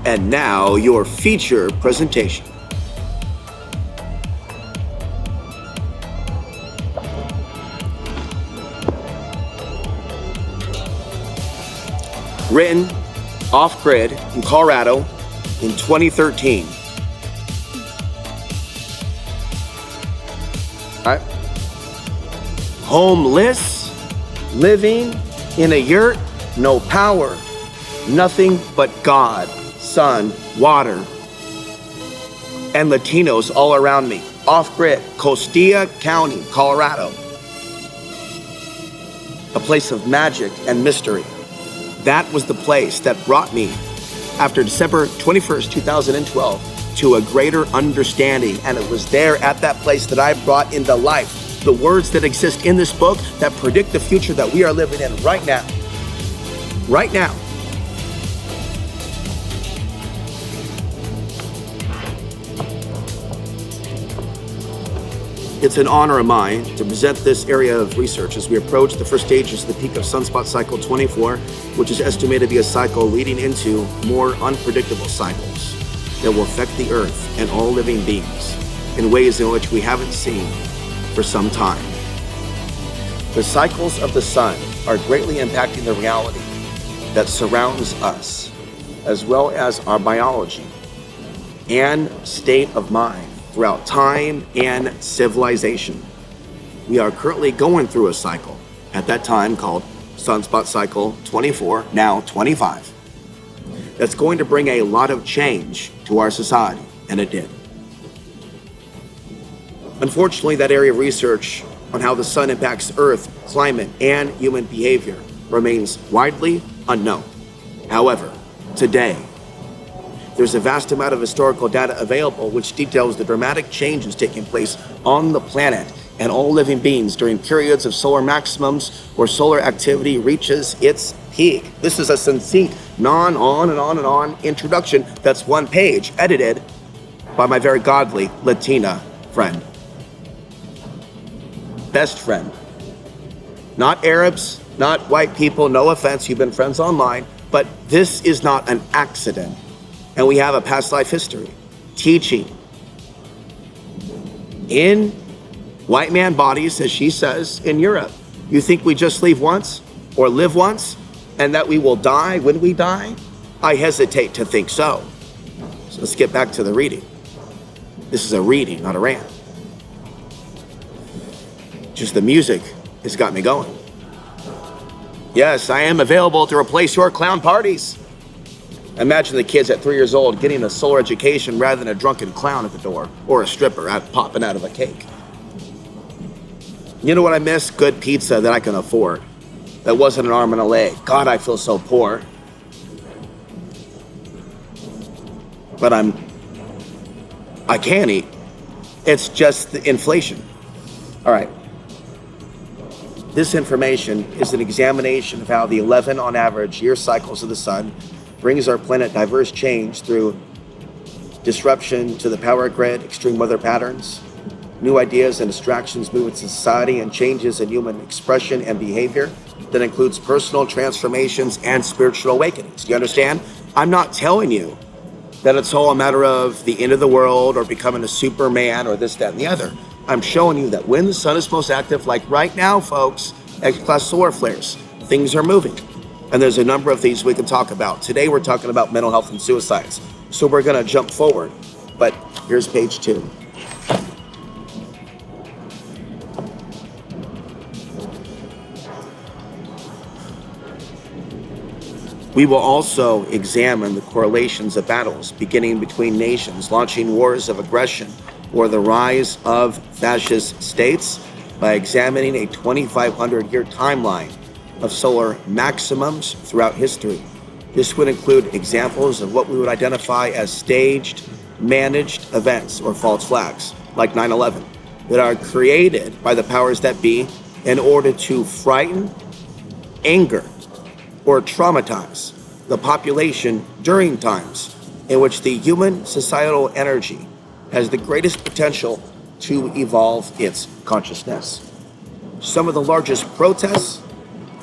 And now your feature presentation. Written off-grid in Colorado in 2013. All right. Homeless, living in a yurt, no power, nothing but God, sun, water, and Latinos all around me. Off-grid, Costilla County, Colorado. A place of magic and mystery. That was the place that brought me, after December 21st, 2012, to a greater understanding. And it was there at that place that I brought into life the words that exist in this book that predict the future that we are living in right now. Right now. It's an honor of mine to present this area of research as we approach the first stages of the peak of sunspot cycle 24, which is estimated to be a cycle leading into more unpredictable cycles that will affect the Earth and all living beings in ways in which we haven't seen for some time. The cycles of the sun are greatly impacting the reality that surrounds us, as well as our biology and state of mind throughout time and civilization. We are currently going through a cycle at that time called sunspot cycle 24, now 25. That's going to bring a lot of change to our society, and it did. Unfortunately, that area of research on how the sun impacts Earth, climate, and human behavior remains widely unknown. However, today, there's a vast amount of historical data available which details the dramatic changes taking place on the planet and all living beings during periods of solar maximums where solar activity reaches its peak. This is a succinct, on and on introduction that's one page, edited by my very godly Latina friend. Best friend. Not Arabs, not white people, no offense, you've been friends online, but this is not an accident. And we have a past life history, teaching in white man bodies, as she says, in Europe. You think we just leave once or live once and that we will die when we die? I hesitate to think so. So let's get back to the reading. This is a reading, not a rant. Just the music has got me going. Yes, I am available to replace your clown parties. Imagine the kids at 3 years old getting a solar education rather than a drunken clown at the door or a stripper popping out of a cake. You know what I miss? Good pizza that I can afford. That wasn't an arm and a leg. God, I feel so poor. But I can't eat. It's just the inflation. All right. This information is an examination of how the 11 on average year cycles of the sun brings our planet diverse change through disruption to the power grid, extreme weather patterns, new ideas and distractions, movements in society, and changes in human expression and behavior that includes personal transformations and spiritual awakenings. Do you understand? I'm not telling you that it's all a matter of the end of the world or becoming a Superman or this, that, and the other. I'm showing you that when the sun is most active, like right now, folks, X-class solar flares, things are moving. And there's a number of things we can talk about. Today, we're talking about mental health and suicides. So we're gonna jump forward, but here's page 2. We will also examine the correlations of battles beginning between nations, launching wars of aggression, or the rise of fascist states by examining a 2,500-year timeline of solar maximums throughout history. This would include examples of what we would identify as staged, managed events or false flags, like 9/11, that are created by the powers that be in order to frighten, anger, or traumatize the population during times in which the human societal energy has the greatest potential to evolve its consciousness. Some of the largest protests,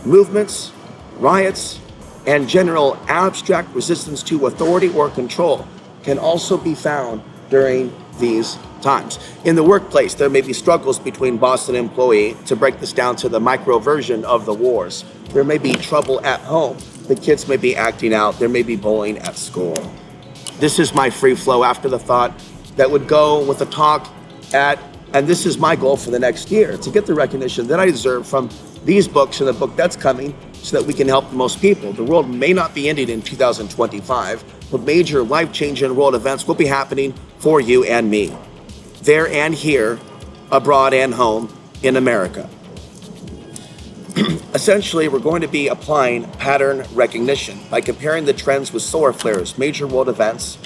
movements, riots, and general abstract resistance to authority or control can also be found during these times. In the workplace, there may be struggles between boss and employee. To break this down to the micro version of the wars, there may be trouble at home. The kids may be acting out. There may be bullying at school. This is my free flow after the thought that would go with a talk at, and this is my goal for the next year, to get the recognition that I deserve from these books and the book that's coming, so that we can help the most people. The world may not be ending in 2025, but major life-changing world events will be happening for you and me, there and here, abroad and home in America. Essentially, we're going to be applying pattern recognition by comparing the trends with solar flares, major world events,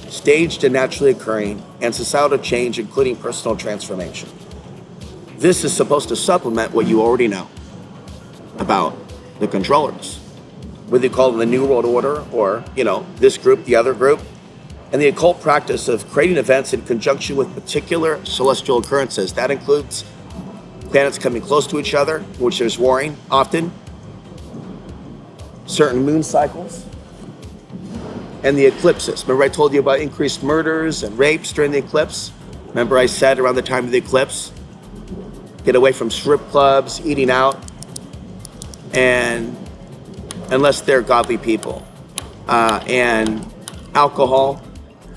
staged and naturally occurring, and societal change, including personal transformation. This is supposed to supplement what you already know about the controllers, whether you call them the New World Order or, this group, the other group, and the occult practice of creating events in conjunction with particular celestial occurrences. That includes planets coming close to each other, which there's warring often, certain moon cycles, and the eclipses. Remember I told you about increased murders and rapes during the eclipse? Remember I said around the time of the eclipse, get away from strip clubs, eating out, and unless they're godly people, and alcohol.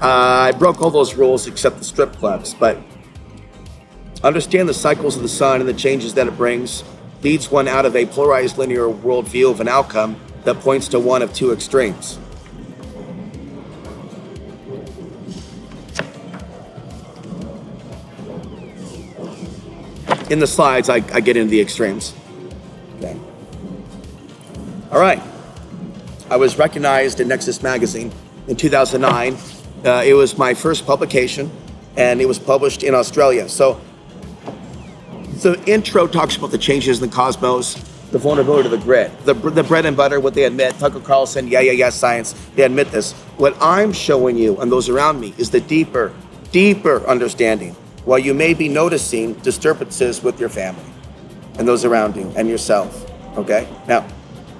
I broke all those rules except the strip clubs, but understand the cycles of the sun and the changes that it brings leads one out of a polarized linear worldview of an outcome that points to one of two extremes. In the slides, I get into the extremes. Okay. All right. I was recognized in Nexus Magazine in 2009. It was my first publication, and it was published in Australia. So the intro talks about the changes in the cosmos, the vulnerability to the grid, the bread and butter, what they admit. Tucker Carlson, yeah, science, they admit this. What I'm showing you and those around me is the deeper understanding, while you may be noticing disturbances with your family and those around you and yourself, okay? Now,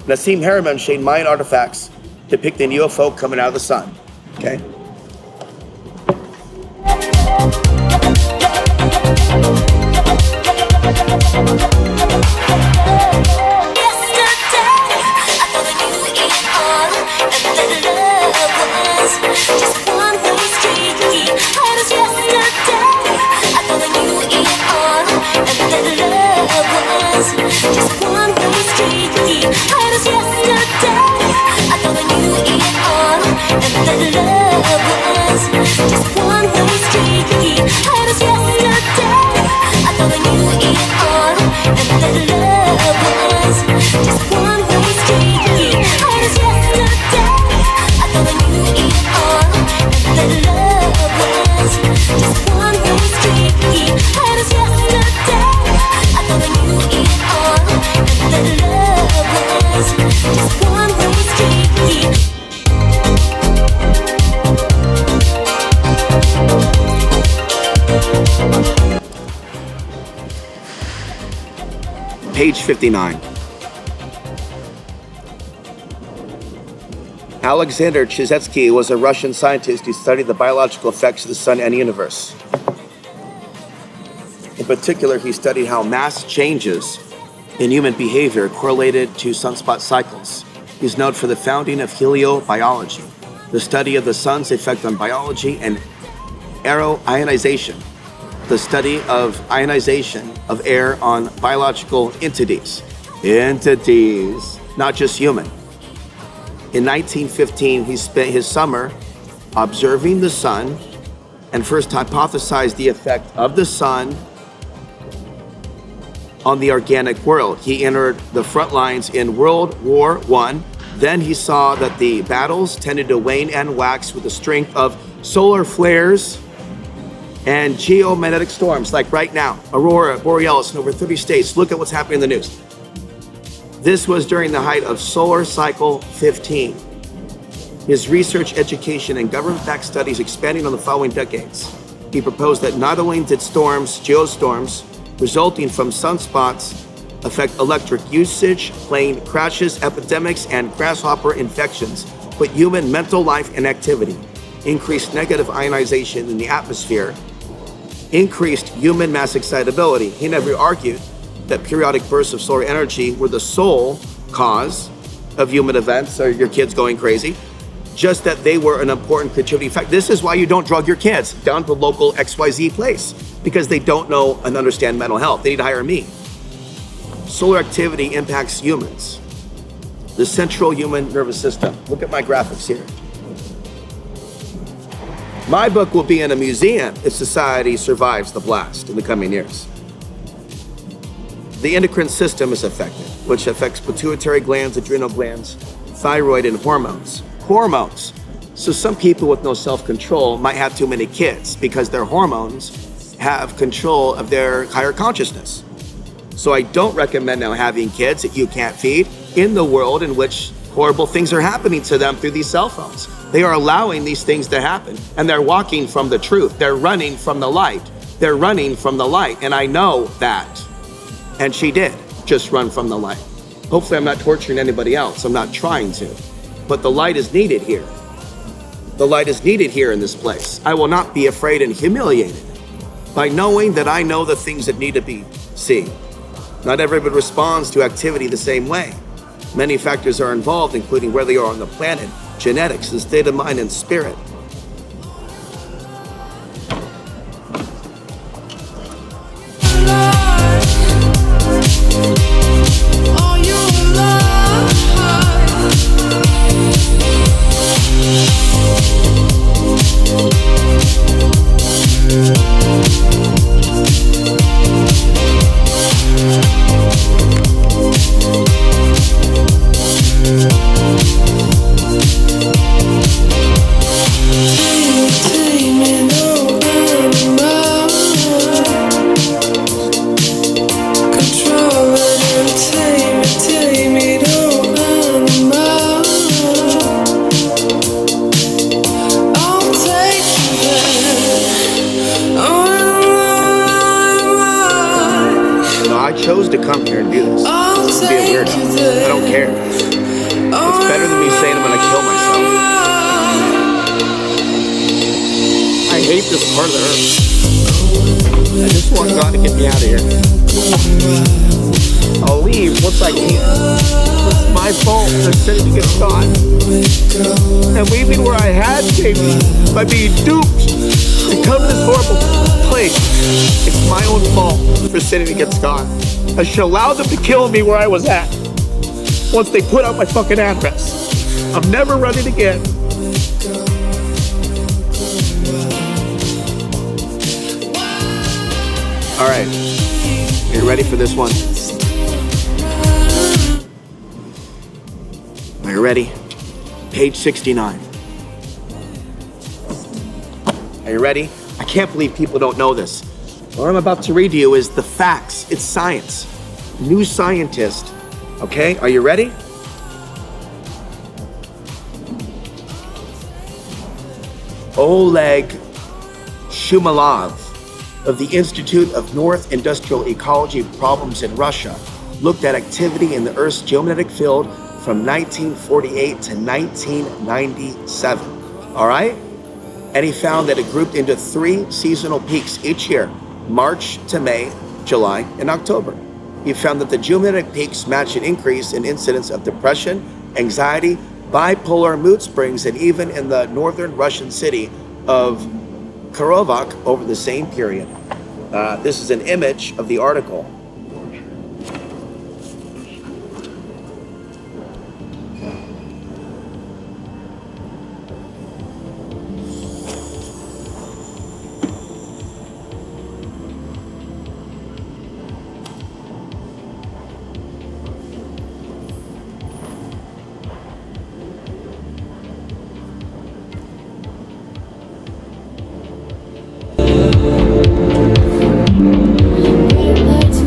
Nassim Haramein showed Mayan artifacts depicting UFO coming out of the sun, okay? Page 59. Alexander Chizhevkky was a Russian scientist who studied the biological effects of the sun and the universe. In particular, he studied how mass changes in human behavior correlated to sunspot cycles. He's known for the founding of heliobiology, the study of the sun's effect on biology, and aeroionization, the study of ionization of air on biological entities, not just human. In 1915, he spent his summer observing the sun and first hypothesized the effect of the sun on the organic world. He entered the front lines in World War I. Then he saw that the battles tended to wane and wax with the strength of solar flares and geomagnetic storms, like right now, Aurora Borealis in over 30 states. Look at what's happening in the news. This was during the height of solar cycle 15. His research, education, and government-backed studies expanding on the following decades. He proposed that not only did storms, geostorms, resulting from sunspots affect electric usage, plane crashes, epidemics, and grasshopper infections, but human mental life and activity, increased negative ionization in the atmosphere, increased human mass excitability. He never argued that periodic bursts of solar energy were the sole cause of human events or your kids going crazy, just that they were an important contributing factor. This is why you don't drug your kids down to local XYZ place, because they don't know and understand mental health. They need to hire me. Solar activity impacts humans. The central human nervous system. Look at my graphics here. My book will be in a museum if society survives the blast in the coming years. The endocrine system is affected, which affects pituitary glands, adrenal glands, thyroid, and hormones. Hormones. So some people with no self-control might have too many kids because their hormones have control of their higher consciousness. So I don't recommend now having kids that you can't feed in the world in which horrible things are happening to them through these cell phones. They are allowing these things to happen, and they're walking from the truth. They're running from the light. They're running from the light, and I know that. And she did just run from the light. Hopefully I'm not torturing anybody else. I'm not trying to. But the light is needed here. The light is needed here in this place. I will not be afraid and humiliated by knowing that I know the things that need to be seen. Not everybody responds to activity the same way. Many factors are involved, including where they are on the planet, genetics, the state of mind, and spirit. To come here and do this. Be a weirdo. I don't care. It's better than me saying I'm gonna kill myself. I hate this part of the earth. I just want God to get me out of here. I'll leave once I can. It's my fault for sending to get caught. And leaving where I had safety by being duped to come to this horrible place. It's my own fault for sending to get caught. I should allow them to kill me where I was at once they put out my fucking address. I'm never running again. All right, you ready for this one? Are you ready? Page 69. Are you ready? I can't believe people don't know this. What I'm about to read to you is the facts. It's science. New scientist. Okay, are you ready? Oleg Shumilov of the Institute of North Industrial Ecology Problems in Russia looked at activity in the Earth's geomagnetic field from 1948 to 1997. All right? And he found that it grouped into 3 seasonal peaks each year: March to May, July, and October. He found that the geomagnetic peaks match an increase in incidence of depression, anxiety, bipolar mood springs, and even in the northern Russian city of Kirovac over the same period. This is an image of the article. Let's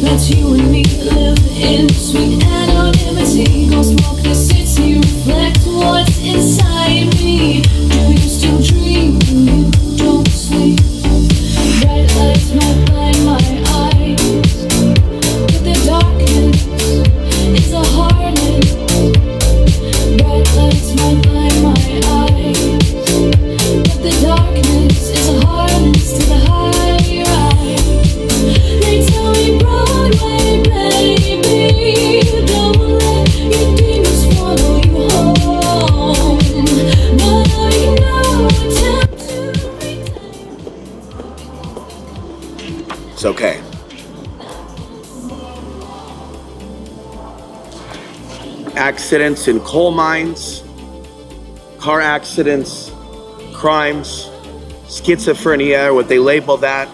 Let you and me live in sweet anonymity. Ghost walk the city, reflect what's inside me. Do you still dream? Do you don't sleep? Bright lights might blind my eyes, but the darkness is a harness. Bright lights might blind my eyes, but the darkness is a harness to the higher eye. They tell me Broadway, baby, don't let your demons follow you home. But I know attempt to pretend. It's okay. Accidents in coal mines, car accidents, crimes, schizophrenia, what they label that,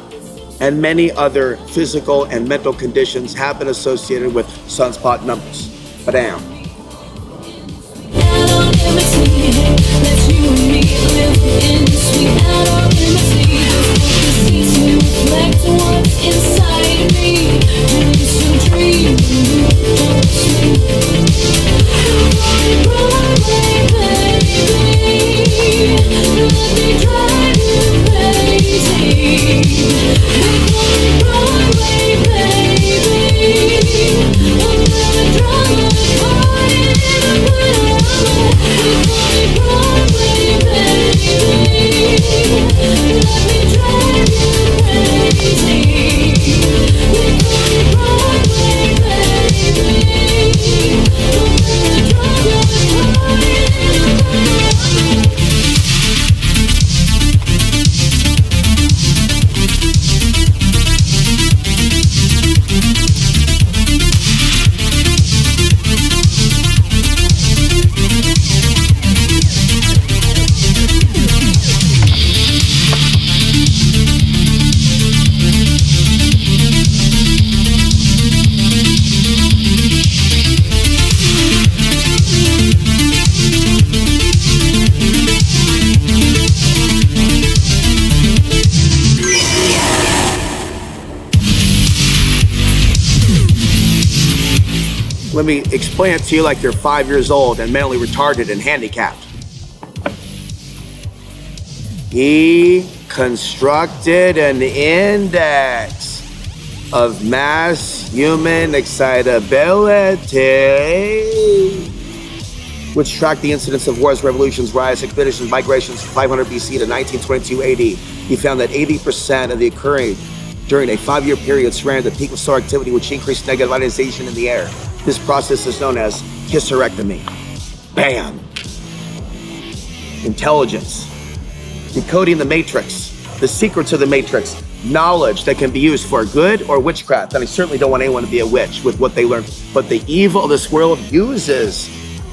and many other physical and mental conditions have been associated with sunspot numbers. Bam. Anonymity, let you and me live in sweet anonymity. Just walk the streets to reflect what's inside me. Do you still dream? Do you don't sleep? Broadway, baby, let me drive you crazy. They call me Broadway, baby, I'll never draw my heart in a winner. They call me Broadway, baby, let me drive you crazy. They call me Broadway, baby, I'll never draw my heart in a winner. Let me explain it to you like you're 5 years old and mentally retarded and handicapped. He constructed an index of mass human excitability, which tracked the incidence of wars, revolutions, riots, expeditions, migrations from 500 BC to 1922 AD. He found that 80% of the occurring during a 5-year period surrounded the peak of solar activity, which increased negative ionization in the air. This process is known as hysterectomy. Bam! Intelligence. Decoding the matrix. The secrets of the matrix. Knowledge that can be used for good or witchcraft. And I certainly don't want anyone to be a witch with what they learn. But the evil of this world uses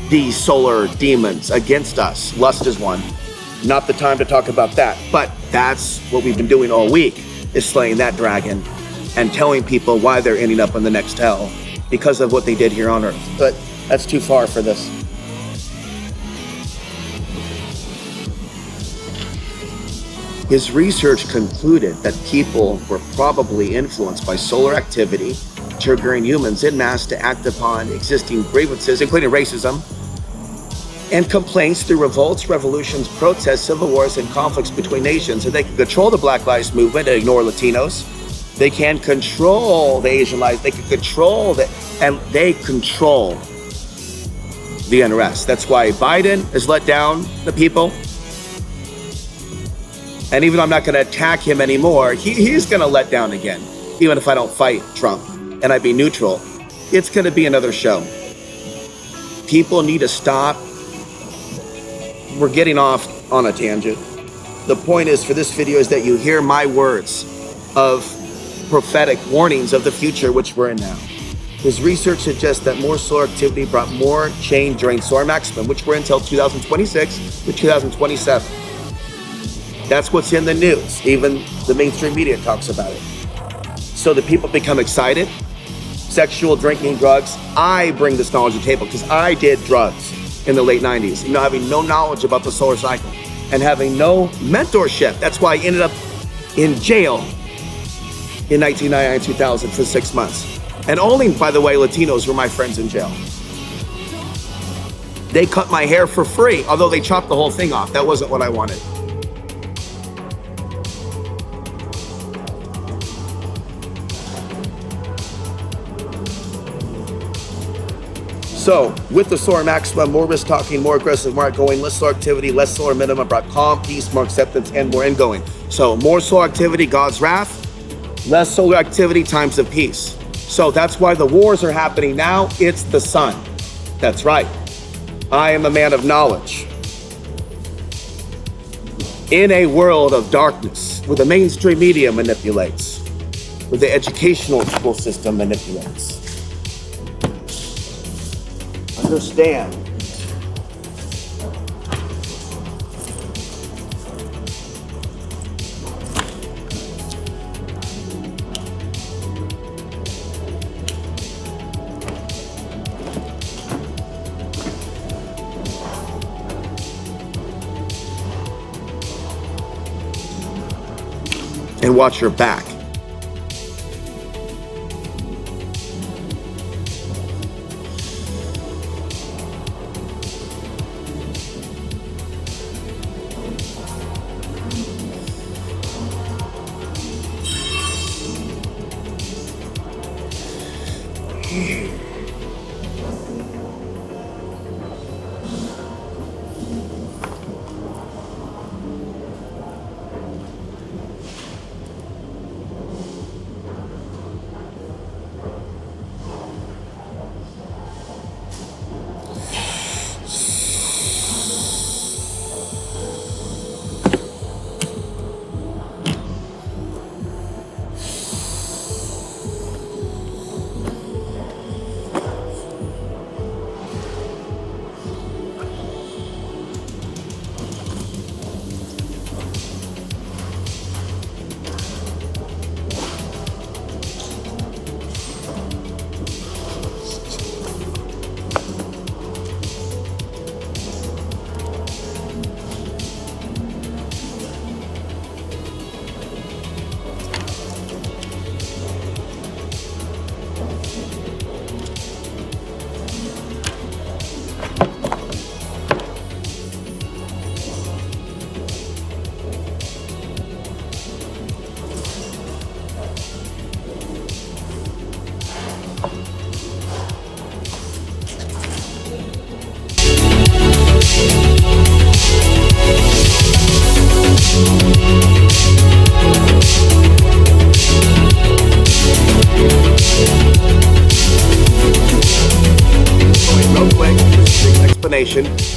these solar demons against us. Lust is one. Not the time to talk about that. But that's what we've been doing all week, is slaying that dragon and telling people why they're ending up in the next hell because of what they did here on Earth. But that's too far for this. His research concluded that people were probably influenced by solar activity, triggering humans en masse to act upon existing grievances, including racism, and complaints through revolts, revolutions, protests, civil wars, and conflicts between nations. And they can control the Black Lives Movement and ignore Latinos. They can control the Asian lives. They can control and they control the unrest. That's why Biden has let down the people. And even though I'm not going to attack him anymore, he's going to let down again. Even if I don't fight Trump and I be neutral, it's going to be another show. People need to stop. We're getting off on a tangent. The point is for this video is that you hear my words of prophetic warnings of the future, which we're in now. His research suggests that more solar activity brought more change during solar maximum, which we're until 2026 to 2027. That's what's in the news. Even the mainstream media talks about it. So the people become excited. Sexual, drinking, drugs. I bring this knowledge to the table because I did drugs in the late 90s. You know, having no knowledge about the solar cycle and having no mentorship. That's why I ended up in jail in 1999, 2000 for 6 months. And only, by the way, Latinos were my friends in jail. They cut my hair for free, although they chopped the whole thing off. That wasn't what I wanted. So, with the solar maximum, more risk talking, more aggressive, more outgoing, less solar activity, less solar minimum brought calm, peace, more acceptance, and more ingoing. So, more solar activity, God's wrath, less solar activity, times of peace. So, that's why the wars are happening now. It's the sun. That's right. I am a man of knowledge. In a world of darkness, where the mainstream media manipulates, where the educational school system manipulates. Understand. And watch your back.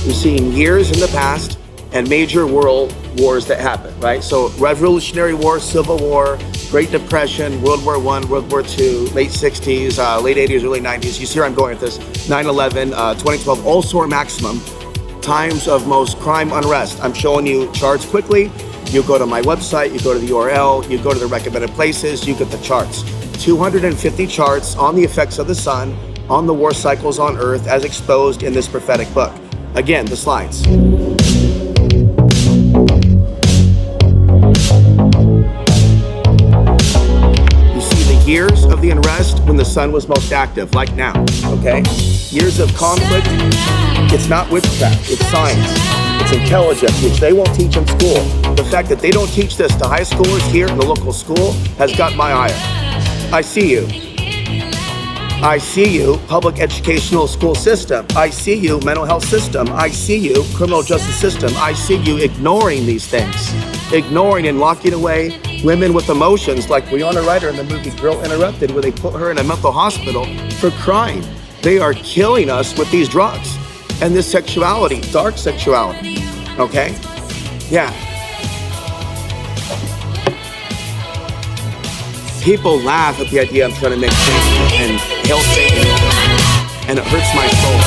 We've seen years in the past and major world wars that happen, right? So Revolutionary War, Civil War, Great Depression, World War I, World War II, late 60s, late 80s, early 90s. You see where I'm going with this. 9/11, 2012, all solar maximum, times of most crime unrest. I'm showing you charts quickly. You go to my website, you go to the URL, you go to the recommended places, you get the charts. 250 charts on the effects of the sun, on the war cycles on Earth as exposed in this prophetic book. Again, the slides. You see the years of the unrest when the sun was most active, like now, okay? Years of conflict. It's not witchcraft, it's science. It's intelligence, which they won't teach in school. The fact that they don't teach this to high schoolers here in the local school has got my ire. I see you. I see you, public educational school system. I see you, mental health system. I see you, criminal justice system. I see you ignoring these things. Ignoring and locking away women with emotions like Winona Ryder in the movie Girl Interrupted, where they put her in a mental hospital for crying. They are killing us with these drugs and this sexuality, dark sexuality, okay? Yeah. People laugh at the idea I'm trying to make change and hail Satan, and it hurts my soul.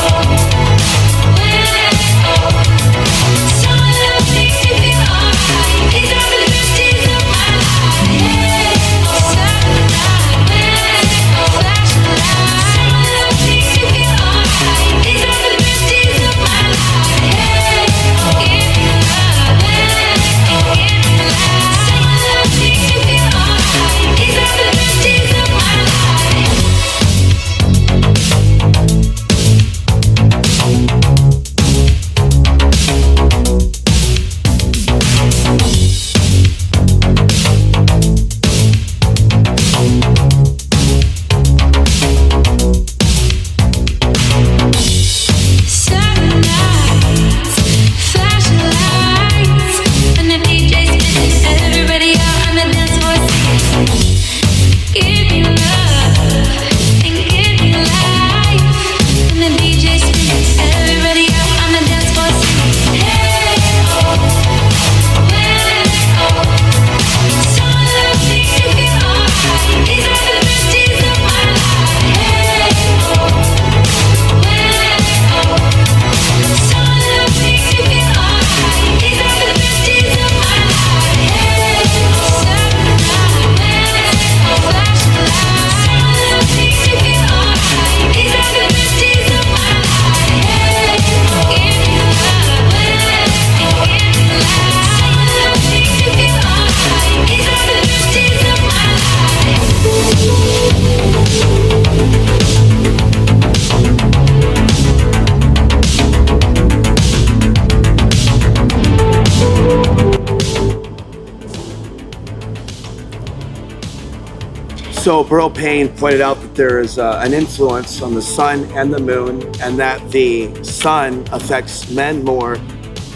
So Burl Payne pointed out that there is an influence on the sun and the moon, and that the sun affects men more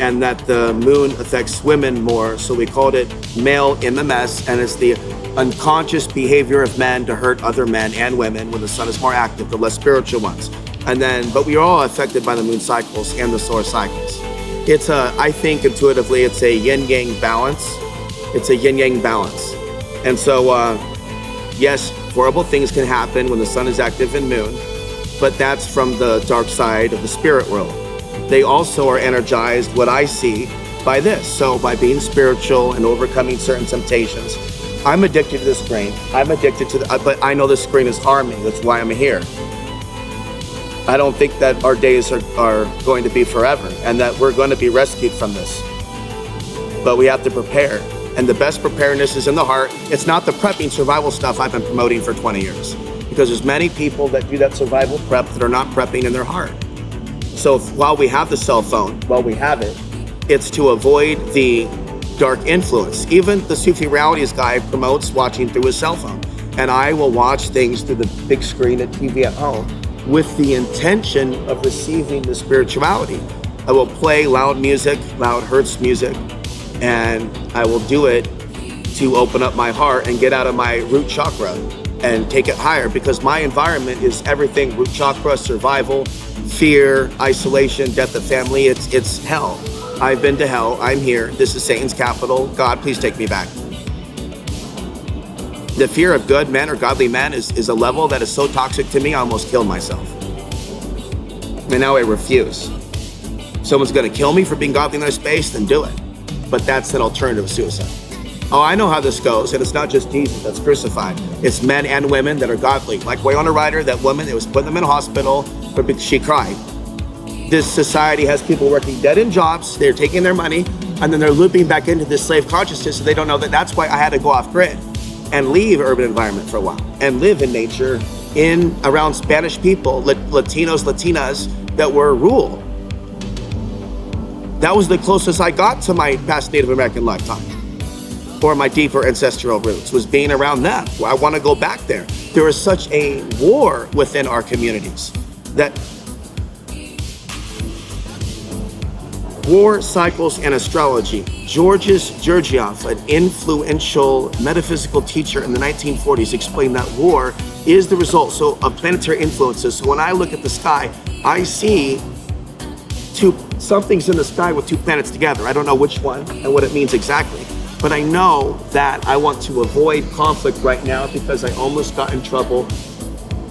and that the moon affects women more. So we called it male MMS, and it's the unconscious behavior of men to hurt other men and women. When the sun is more active, the less spiritual ones. But we are all affected by the moon cycles and the solar cycles. I think intuitively, it's a yin-yang balance. It's a yin-yang balance. And so, yes, horrible things can happen when the sun is active and moon, but that's from the dark side of the spirit world. They also are energized, what I see, by this. So by being spiritual and overcoming certain temptations, I'm addicted to the screen. I'm addicted to but I know the screen is harming. That's why I'm here. I don't think that our days are going to be forever and that we're going to be rescued from this. But we have to prepare. And the best preparedness is in the heart. It's not the prepping survival stuff I've been promoting for 20 years. Because there's many people that do that survival prep that are not prepping in their heart. So while we have the cell phone, while we have it, it's to avoid the dark influence. Even the Sufi Realities guy promotes watching through his cell phone. And I will watch things through the big screen at TV at home with the intention of receiving the spirituality. I will play loud music, loud Hertz music, and I will do it to open up my heart and get out of my root chakra and take it higher, because my environment is everything: root chakra, survival, fear, isolation, death of family. It's hell. I've been to hell. I'm here. This is Satan's capital. God, please take me back. The fear of good men or godly men is a level that is so toxic to me, I almost killed myself. And now I refuse. If someone's gonna kill me for being godly in their space, then do it. But that's an alternative suicide. Oh, I know how this goes, and it's not just Jesus that's crucified. It's men and women that are godly. Like Winona Ryder, that woman, it was putting them in a hospital because she cried. This society has people working dead-end jobs, they're taking their money, and then they're looping back into this slave consciousness, so they don't know that. That's why I had to go off grid and leave urban environment for a while and live in nature around Spanish people, Latinos, Latinas that were ruled. That was the closest I got to my past Native American lifetime, or my deeper ancestral roots, was being around them. I want to go back there. There is such a war within our communities that war, cycles, and astrology. Georges Georgiev, an influential metaphysical teacher in the 1940s, explained that war is the result of planetary influences. So when I look at the sky, I see something's in the sky with two planets together. I don't know which one and what it means exactly, but I know that I want to avoid conflict right now because I almost got in trouble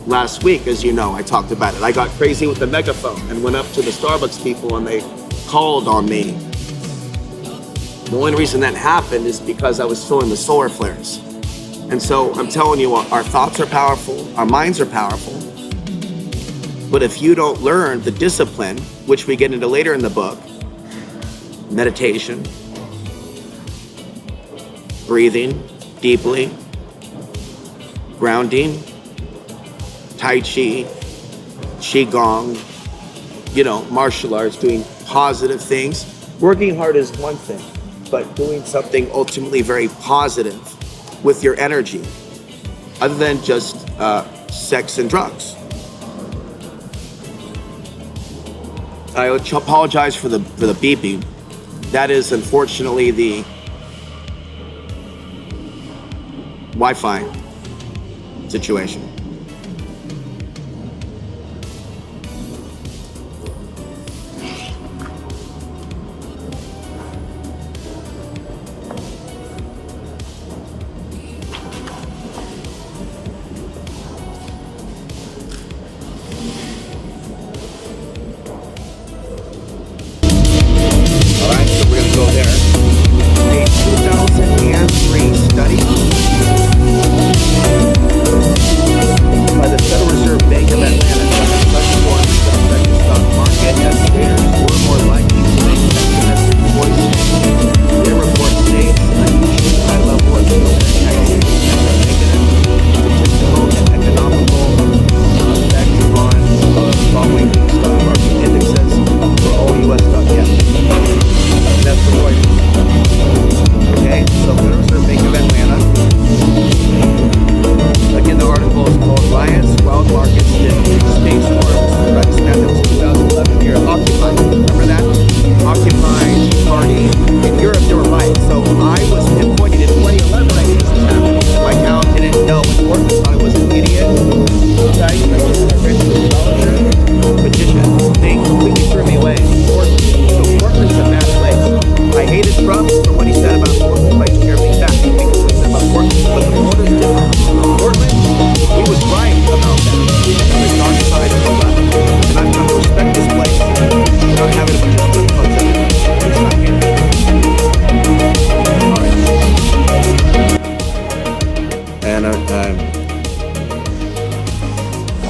last week. As you know, I talked about it. I got crazy with the megaphone and went up to the Starbucks people and they called on me. The only reason that happened is because I was feeling the solar flares. And so I'm telling you, our thoughts are powerful, our minds are powerful. But if you don't learn the discipline, which we get into later in the book, meditation, breathing deeply, grounding, Tai Chi, Qigong, martial arts, doing positive things. Working hard is one thing, but doing something ultimately very positive with your energy, other than just sex and drugs. I apologize for the beeping. That is unfortunately the Wi-Fi situation. A 2003 study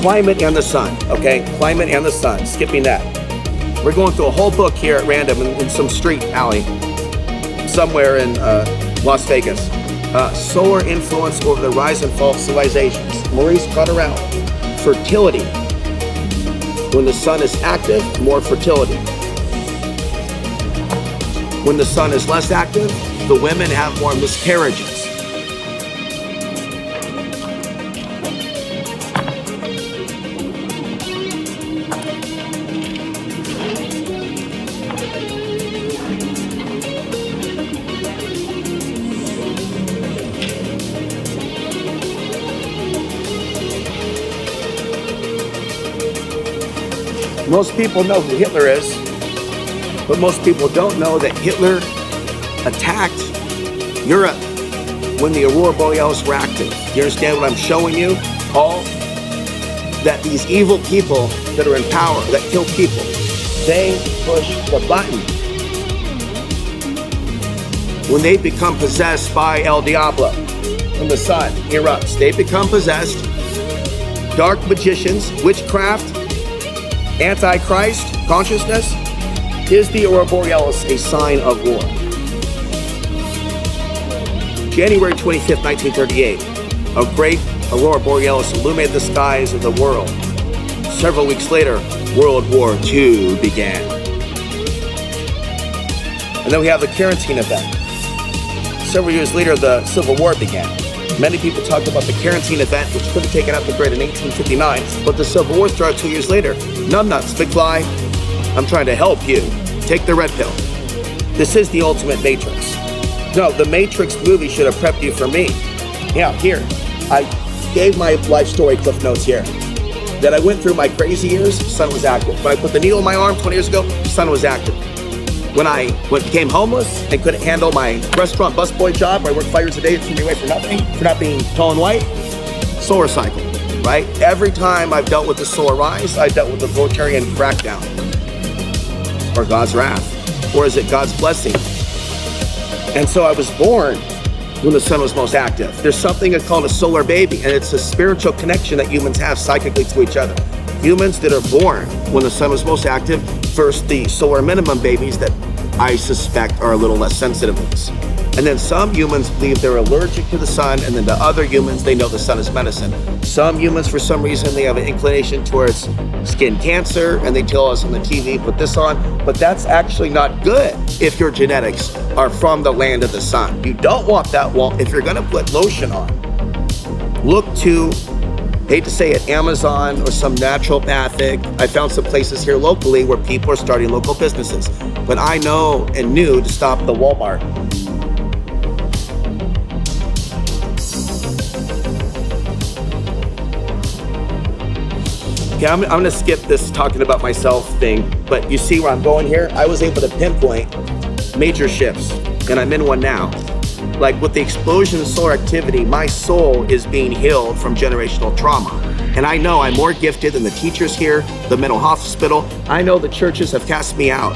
climate and the sun, okay? Climate and the sun, skipping that. We're going through a whole book here at random in some street alley somewhere in Las Vegas. Solar influence over the rise and fall of civilizations. Maurice Cotterell. Fertility. When the sun is active, more fertility. When the sun is less active, the women have more miscarriages. Most people know who Hitler is, but most people don't know that Hitler attacked Europe when the Aurora Borealis were active. Do you understand what I'm showing you, Paul? That these evil people that are in power, that kill people, they push the button. When they become possessed by El Diablo, when the sun erupts, they become possessed. Dark magicians, witchcraft, Antichrist consciousness. Is the Aurora Borealis a sign of war? January 25th, 1938, a great Aurora Borealis illuminated the skies of the world. Several weeks later, World War II began. And then we have the Quarantine event. Several years later, the Civil War began. Many people talk about the Quarantine event, which could have taken out the grid in 1859, but the Civil War started 2 years later. Numbnuts, big fly, I'm trying to help you. Take the red pill. This is the ultimate Matrix. No, the Matrix movie should have prepped you for me. Yeah, here. I gave my life story cliff notes here. That I went through my crazy years, sun was active. When I put the needle in my arm 20 years ago, sun was active. When I became homeless and couldn't handle my restaurant busboy job, where I worked 5 years a day to keep me away for nothing, for not being tall and white, solar cycle, right? Every time I've dealt with the solar rise, I dealt with the authoritarian crackdown. Or God's wrath. Or is it God's blessing? And so I was born when the sun was most active. There's something called a solar baby, and it's a spiritual connection that humans have psychically to each other. Humans that are born when the sun was most active versus the solar minimum babies that I suspect are a little less sensitive ones. And then some humans believe they're allergic to the sun, and then to other humans, they know the sun is medicine. Some humans, for some reason, they have an inclination towards skin cancer, and they tell us on the TV, put this on, but that's actually not good if your genetics are from the land of the sun. You don't want that. Well, if you're gonna put lotion on, look to, hate to say it, Amazon or some naturopathic. I found some places here locally where people are starting local businesses, but I know and knew to stop the Walmart. Okay, I'm gonna skip this talking about myself thing, but you see where I'm going here? I was able to pinpoint major shifts, and I'm in one now. Like with the explosion of solar activity, my soul is being healed from generational trauma. And I know I'm more gifted than the teachers here, the mental hospital. I know the churches have cast me out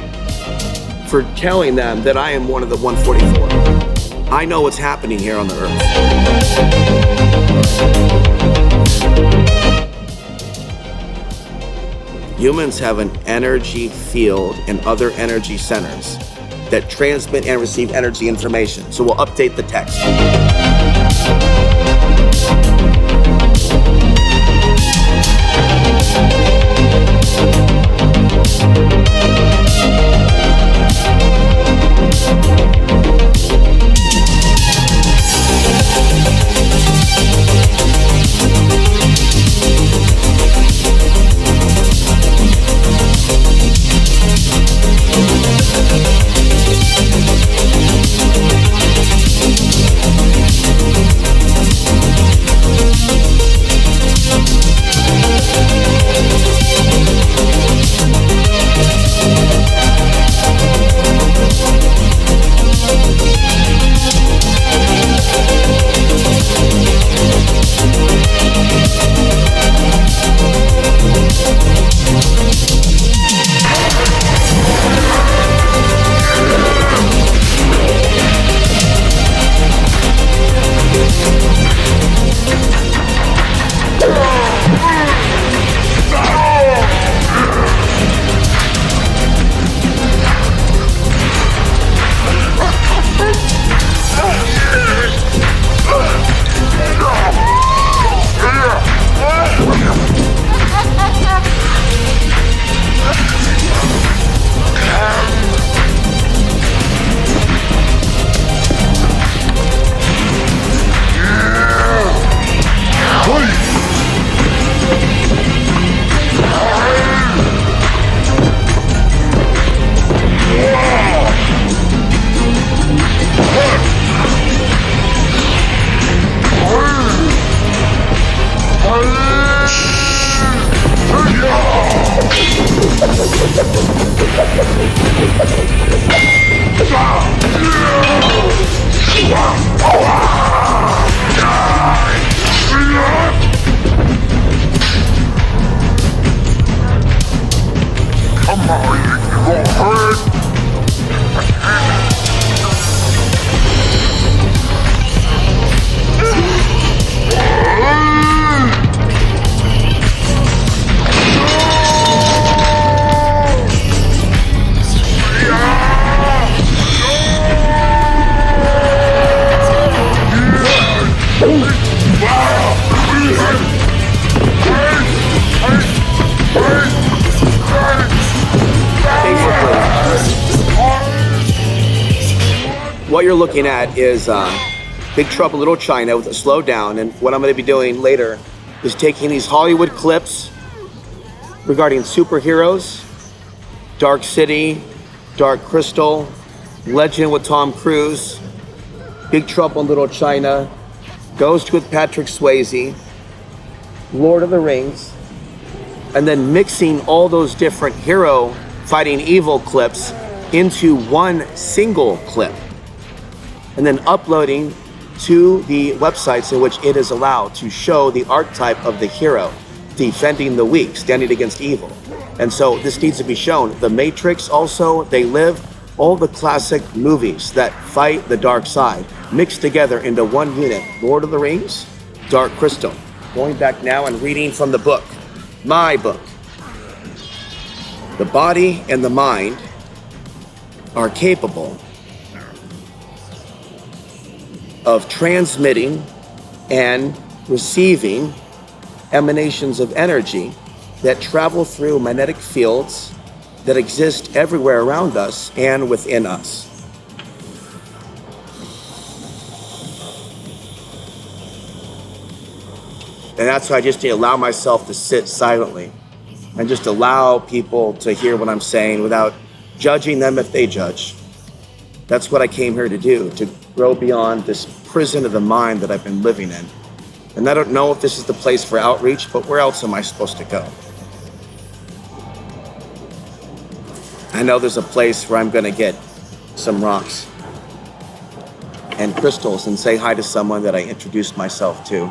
for telling them that I am one of the 144. I know what's happening here on the earth. Humans have an energy field and other energy centers that transmit and receive energy information. So we'll update the text. you're looking at is Big Trouble in Little China with a slow down. And what I'm going to be doing later is taking these Hollywood clips regarding superheroes, Dark City, Dark Crystal, Legend with Tom Cruise, Big Trouble in Little China, Ghost with Patrick Swayze, Lord of the Rings, and then mixing all those different hero fighting evil clips into one single clip, and then uploading to the websites in which it is allowed to show the archetype of the hero defending the weak, standing against evil. And so this needs to be shown. The Matrix also, They Live, all the classic movies that fight the dark side mixed together into one unit. Lord of the Rings, Dark Crystal. Going back now and reading from the book, my book. The body and the mind are capable of transmitting and receiving emanations of energy that travel through magnetic fields that exist everywhere around us and within us. And that's why I just allow myself to sit silently and just allow people to hear what I'm saying without judging them if they judge. That's what I came here to do, to grow beyond this prison of the mind that I've been living in. And I don't know if this is the place for outreach, but where else am I supposed to go? I know there's a place where I'm gonna get some rocks and crystals and say hi to someone that I introduced myself to.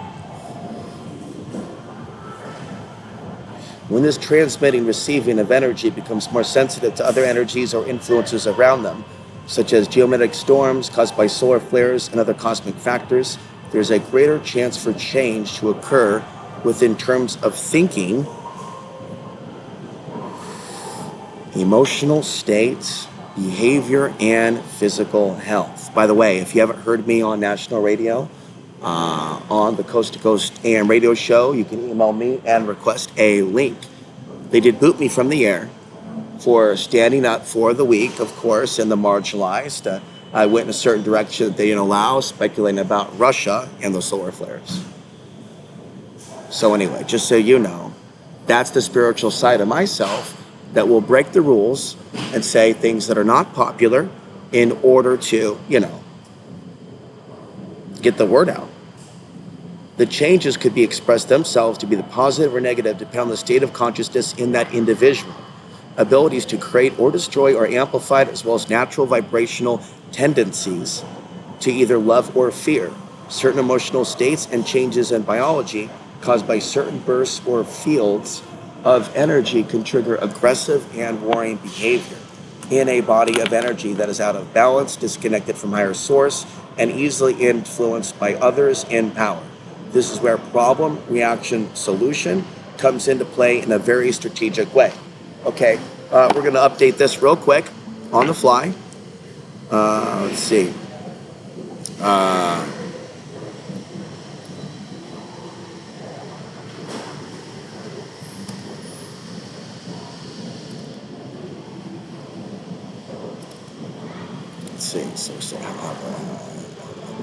When this transmitting, receiving of energy becomes more sensitive to other energies or influences around them, such as geomagnetic storms caused by solar flares and other cosmic factors, there's a greater chance for change to occur within terms of thinking, emotional states, behavior, and physical health. By the way, if you haven't heard me on national radio, on the Coast to Coast AM radio show, you can email me and request a link. They did boot me from the air for standing up for the weak, of course, and the marginalized. I went in a certain direction that they didn't allow, speculating about Russia and the solar flares. So anyway, just so you know, that's the spiritual side of myself that will break the rules and say things that are not popular in order to, get the word out. The changes could be expressed themselves to be the positive or negative depending on the state of consciousness in that individual. Abilities to create or destroy are amplified, as well as natural vibrational tendencies to either love or fear. Certain emotional states and changes in biology caused by certain bursts or fields of energy can trigger aggressive and warring behavior in a body of energy that is out of balance, disconnected from higher source, and easily influenced by others in power. This is where problem, reaction, solution comes into play in a very strategic way. Okay, we're going to update this real quick on the fly. Let's see. So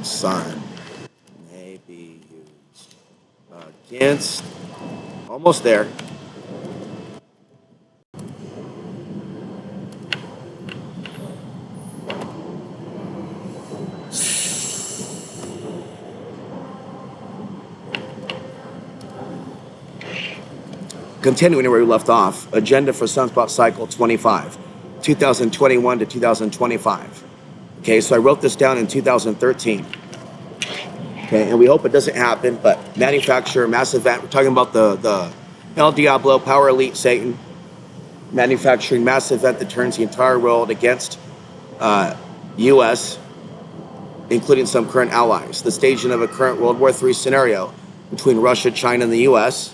sun may be used against, almost there. Continuing where we left off, agenda for Sunspot Cycle 25, 2021 to 2025. Okay, so I wrote this down in 2013. Okay, and we hope it doesn't happen, but manufacture, mass event. We're talking about the El Diablo, Power Elite, Satan, manufacturing mass event that turns the entire world against U.S., including some current allies. The staging of a current World War III scenario between Russia, China, and the U.S.,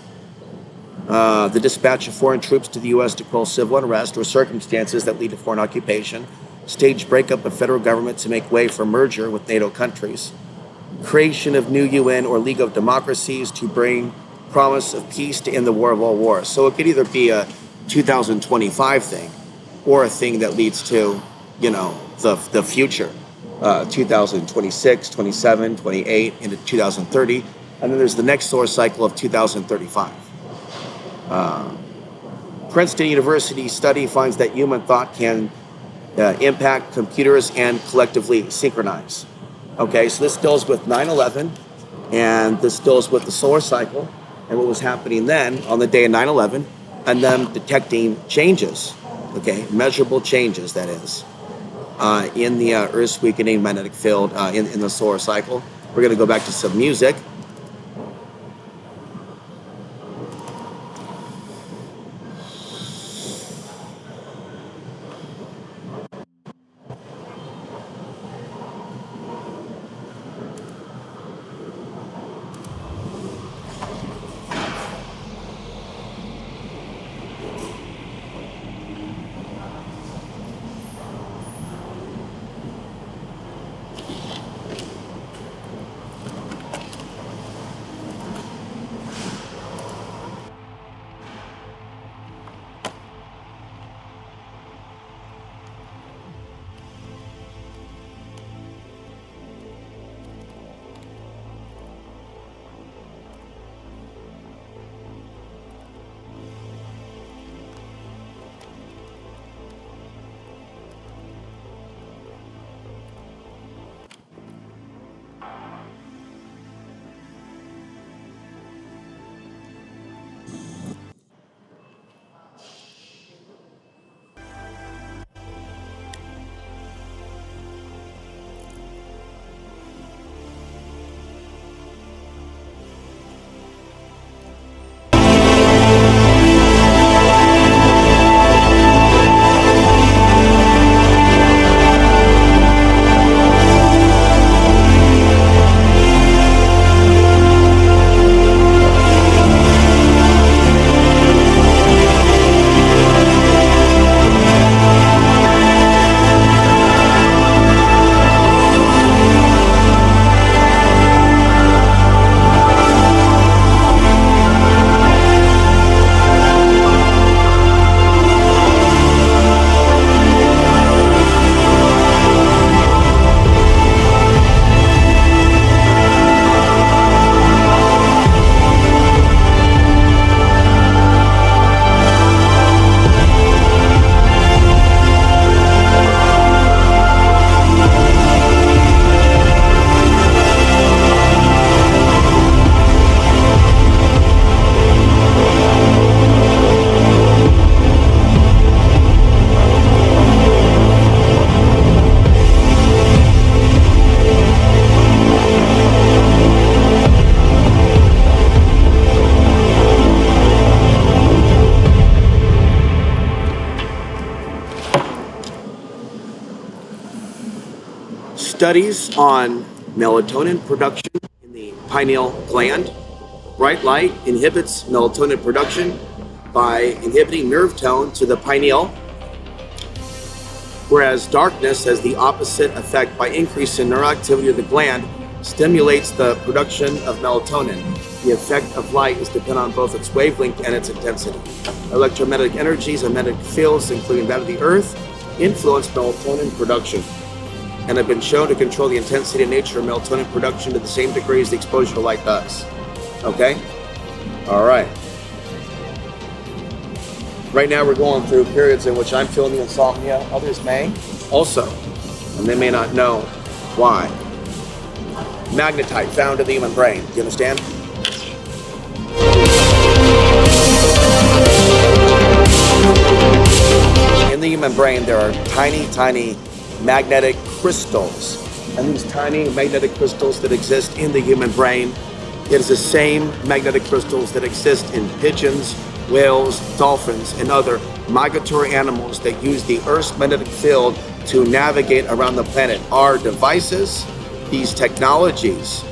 the dispatch of foreign troops to the U.S. to quell civil unrest or circumstances that lead to foreign occupation, staged breakup of federal government to make way for merger with NATO countries, creation of new UN or League of Democracies to bring promise of peace to end the war of all wars. So it could either be a 2025 thing or a thing that leads to, the future. 2026, 27, 28, into 2030. And then there's the next solar cycle of 2035. Princeton University study finds that human thought can impact computers and collectively synchronize. Okay, so this deals with 9/11, and this deals with the solar cycle and what was happening then on the day of 9/11, and them detecting changes, okay, measurable changes, that is, in the Earth's weakening magnetic field in the solar cycle. We're going to go back to some music. Studies on melatonin production in the pineal gland. Bright light inhibits melatonin production by inhibiting nerve tone to the pineal, whereas darkness has the opposite effect by increasing neuroactivity of the gland, stimulates the production of melatonin. The effect of light is dependent on both its wavelength and its intensity. Electromagnetic energies and magnetic fields, including that of the Earth, influence melatonin production and have been shown to control the intensity and nature of melatonin production to the same degree as the exposure to light does. Okay? All right. Right now we're going through periods in which I'm feeling the insomnia. Others may also, and they may not know why. Magnetite found in the human brain. Do you understand? In the human brain, there are tiny, tiny magnetic crystals. And these tiny magnetic crystals that exist in the human brain, it is the same magnetic crystals that exist in pigeons, whales, dolphins, and other migratory animals that use the Earth's magnetic field to navigate around the planet. Our devices, these technologies,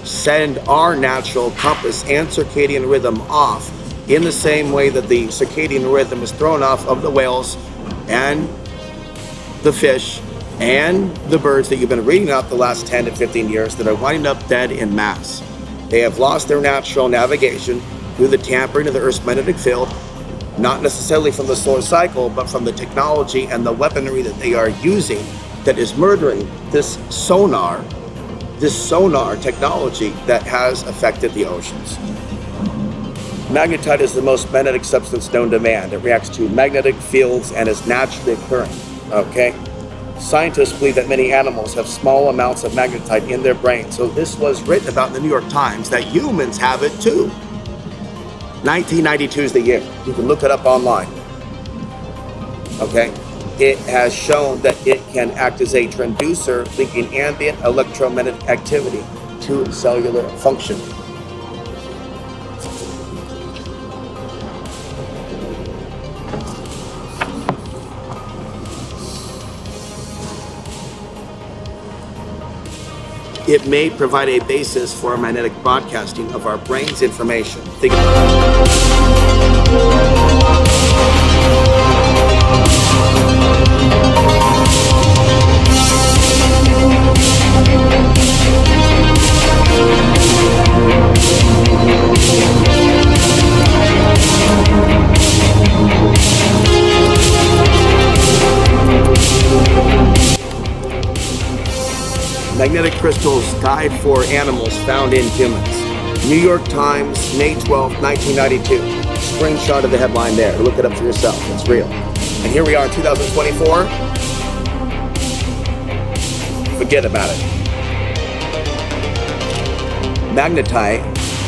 send our natural compass and circadian rhythm off in the same way that the circadian rhythm is thrown off of the whales and the fish and the birds that you've been reading about the last 10 to 15 years that are winding up dead in mass. They have lost their natural navigation through the tampering of the Earth's magnetic field, not necessarily from the solar cycle, but from the technology and the weaponry that they are using that is murdering this sonar technology that has affected the oceans. Magnetite is the most magnetic substance known to man. It reacts to magnetic fields and is naturally occurring, okay? Scientists believe that many animals have small amounts of magnetite in their brain. So this was written about in the New York Times that humans have it too. 1992 is the year. You can look it up online, okay? It has shown that it can act as a transducer, linking ambient electromagnetic activity to cellular function. It may provide a basis for magnetic broadcasting of our brain's information. Think about Magnetic crystals guide for animals found in humans. New York Times, May 12, 1992. Screenshot of the headline there. Look it up for yourself. It's real. And here we are in 2024. Forget about it. Magnetite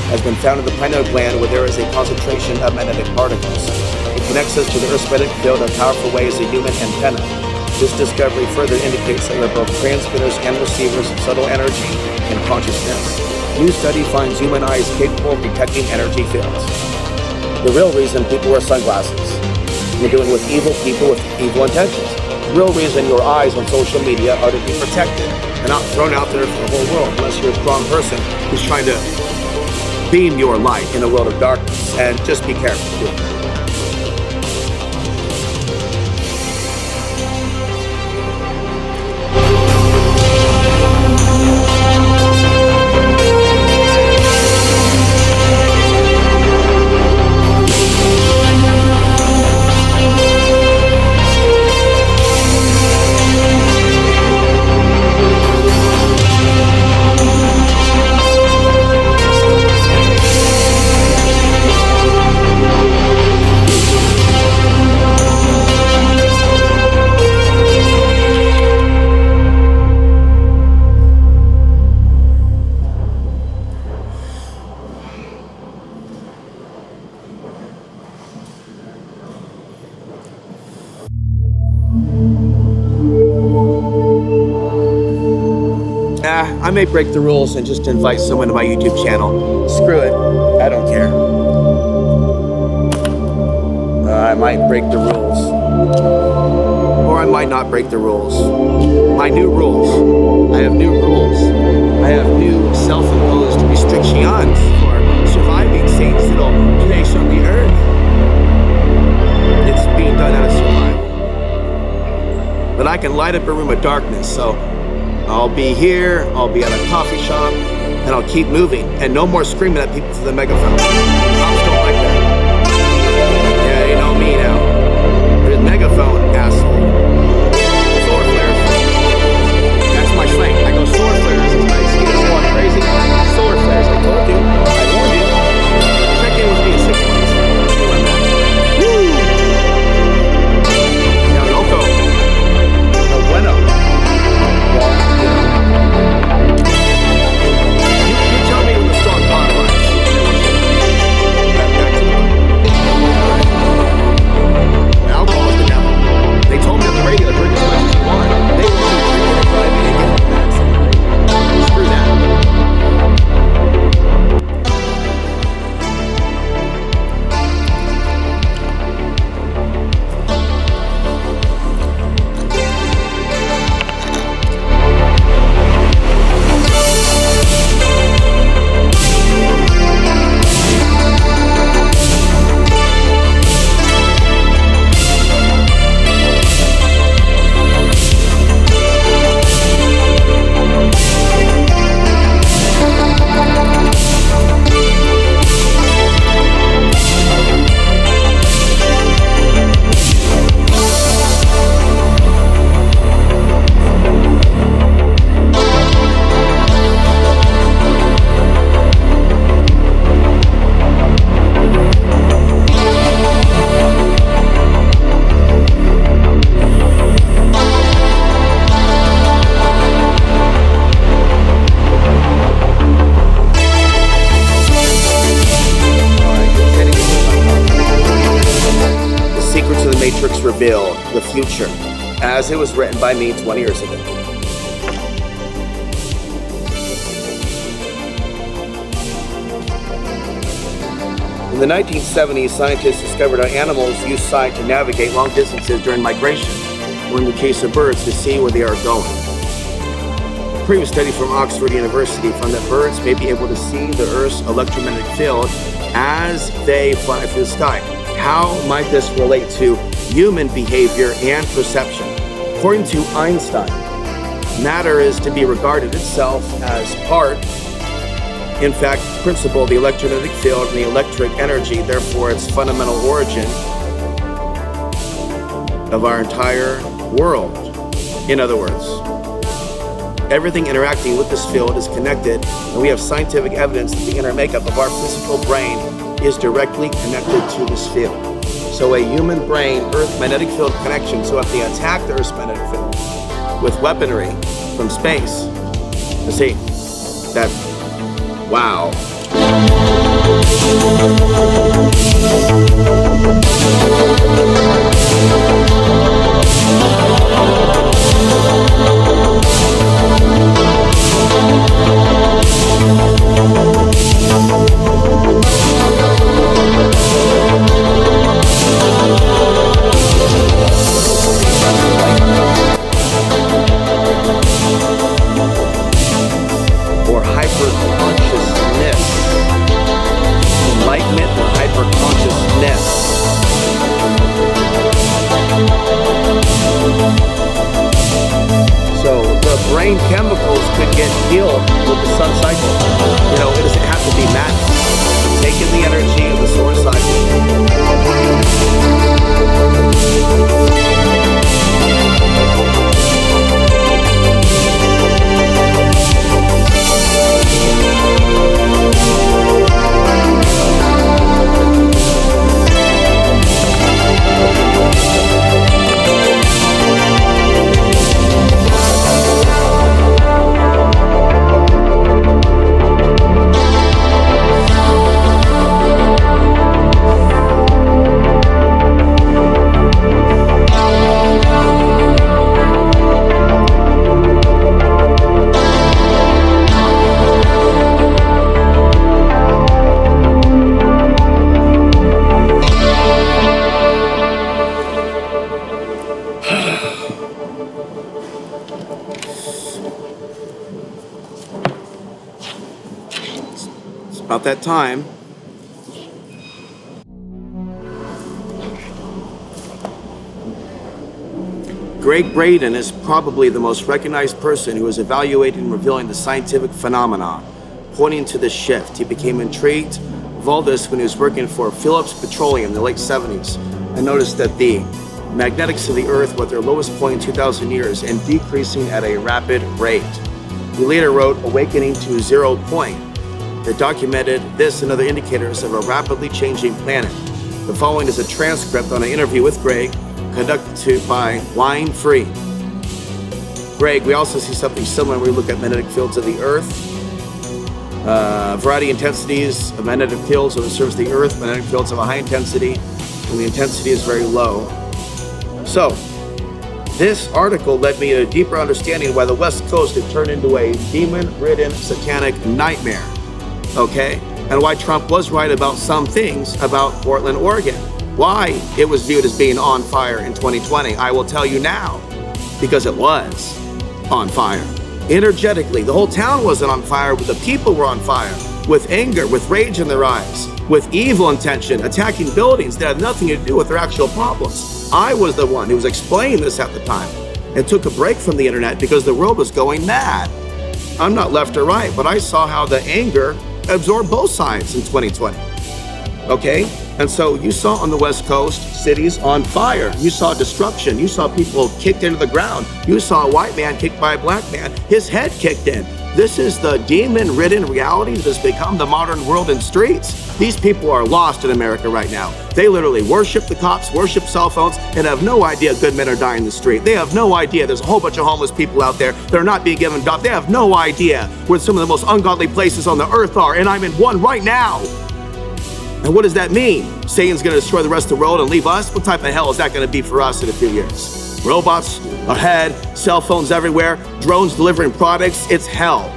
has been found in the pineal gland where there is a concentration of magnetic particles. It connects us to the Earth's magnetic field in powerful ways as a human antenna. This discovery further indicates that we are both transmitters and receivers of subtle energy and consciousness. New study finds human eyes capable of detecting energy fields. The real reason people wear sunglasses, you're dealing with evil people with evil intentions. The real reason your eyes on social media are to be protected and not thrown out there for the whole world, unless you're a strong person who's trying to beam your light in a world of darkness. And just be careful. I may break the rules and just invite someone to my YouTube channel. Screw it. I don't care. I might break the rules. Or I might not break the rules. My new rules. I have new rules. I have new self-imposed restrictions for surviving Satan's little place on the earth. It's being done out of survival. But I can light up a room of darkness, so I'll be here, I'll be at a coffee shop, and I'll keep moving. And no more screaming at people through the megaphone. Cops don't like that. Yeah, you know me now. The megaphone, asshole. Sword flares. That's my slang. I go sword flares. It's my excuse. Going crazy. Sword flares. I told you. I warned you. Check in with me in 6 months. See where I'm at. Woo! Now, loco. No bueno. You tell me when the strong bond lies. Matrix revealed the future as it was written by me 20 years ago. In the 1970s, scientists discovered how animals use sight to navigate long distances during migration, or in the case of birds, to see where they are going. A previous study from Oxford University found that birds may be able to see the Earth's electromagnetic field as they fly through the sky. How might this relate to human behavior and perception? According to Einstein, matter is to be regarded itself as part, in fact, principle of the electromagnetic field and the electric energy, therefore its fundamental origin of our entire world. In other words, everything interacting with this field is connected, and we have scientific evidence that the inner makeup of our physical brain is directly connected to this field. So a human brain Earth magnetic field connection, so if they attack the Earth's magnetic field with weaponry from space, you see, that, wow. Or hyper-consciousness. Enlightenment or hyper-consciousness. So the brain chemicals could get healed with the sun cycle. You know, it doesn't have to be madness. Take in the energy of the solar cycle. About that time. Greg Braden is probably the most recognized person who is evaluating and revealing the scientific phenomena pointing to this shift. He became intrigued of all this when he was working for Phillips Petroleum in the late 70s and noticed that the magnetics of the Earth were at their lowest point in 2,000 years and decreasing at a rapid rate. He later wrote Awakening to Zero Point that documented this and other indicators of a rapidly changing planet. The following is a transcript on an interview with Greg conducted by Wine Free. Greg, we also see something similar when we look at magnetic fields of the Earth. Variety intensities of magnetic fields that serves the Earth, magnetic fields of a high intensity, and the intensity is very low. So, this article led me to a deeper understanding why the West Coast had turned into a demon-ridden satanic nightmare. Okay, and why Trump was right about some things about Portland, Oregon. Why it was viewed as being on fire in 2020, I will tell you now, because it was on fire. Energetically, the whole town wasn't on fire, but the people were on fire, with anger, with rage in their eyes, with evil intention, attacking buildings that had nothing to do with their actual problems. I was the one who was explaining this at the time and took a break from the internet because the world was going mad. I'm not left or right, but I saw how the anger absorb both sides in 2020, okay? And so you saw on the West Coast, cities on fire. You saw destruction. You saw people kicked into the ground. You saw a white man kicked by a black man. His head kicked in. This is the demon-ridden reality that has become the modern world and streets. These people are lost in America right now. They literally worship the cops, worship cell phones, and have no idea good men are dying in the street. They have no idea there's a whole bunch of homeless people out there that are not being given jobs. They have no idea where some of the most ungodly places on the earth are, and I'm in one right now. And what does that mean? Satan's going to destroy the rest of the world and leave us? What type of hell is that going to be for us in a few years? Robots ahead, cell phones everywhere, drones delivering products. It's hell.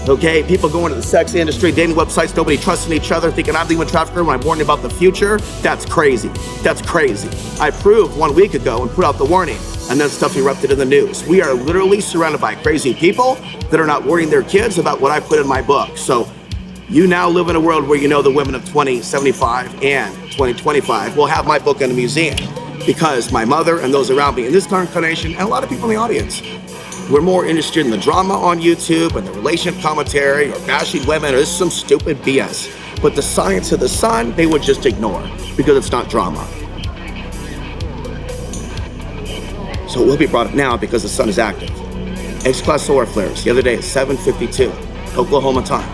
Okay, people going to the sex industry, dating websites, nobody trusting each other, thinking I'm the human trafficker when I'm warning about the future. That's crazy. That's crazy. I proved 1 week ago and put out the warning, and then stuff erupted in the news. We are literally surrounded by crazy people that are not warning their kids about what I put in my book. So you now live in a world where you know the women of 2075 and 2025 will have my book in a museum, because my mother and those around me in this incarnation and a lot of people in the audience, we're more interested in the drama on YouTube and the relationship commentary or bashing women or this is some stupid BS. But the science of the sun, they would just ignore because it's not drama. So it will be brought up now because the sun is active. X-class solar flares the other day at 7:52 Oklahoma time.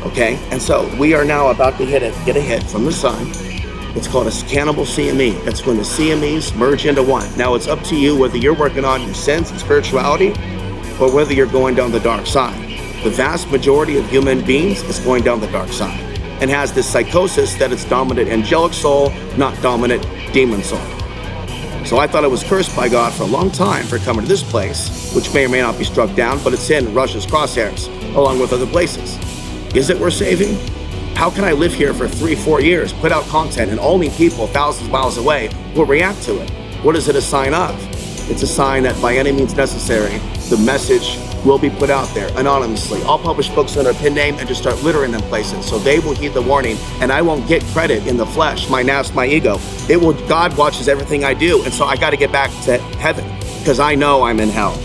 Okay, and so we are now about to get a hit from the sun. It's called a scannable CME. That's when the CMEs merge into one. Now it's up to you whether you're working on your sins and spirituality or whether you're going down the dark side. The vast majority of human beings is going down the dark side and has this psychosis that it's dominant angelic soul, not dominant demon soul. So I thought I was cursed by God for a long time for coming to this place, which may or may not be struck down, but it's in Russia's crosshairs, along with other places. Is it worth saving? How can I live here for 3-4 years, put out content, and only people thousands of miles away will react to it? What is it a sign of? It's a sign that by any means necessary, the message will be put out there anonymously. I'll publish books under a pen name and just start littering them places so they will heed the warning, and I won't get credit in the flesh, my nafs, my ego. God watches everything I do, and so I got to get back to heaven because I know I'm in hell.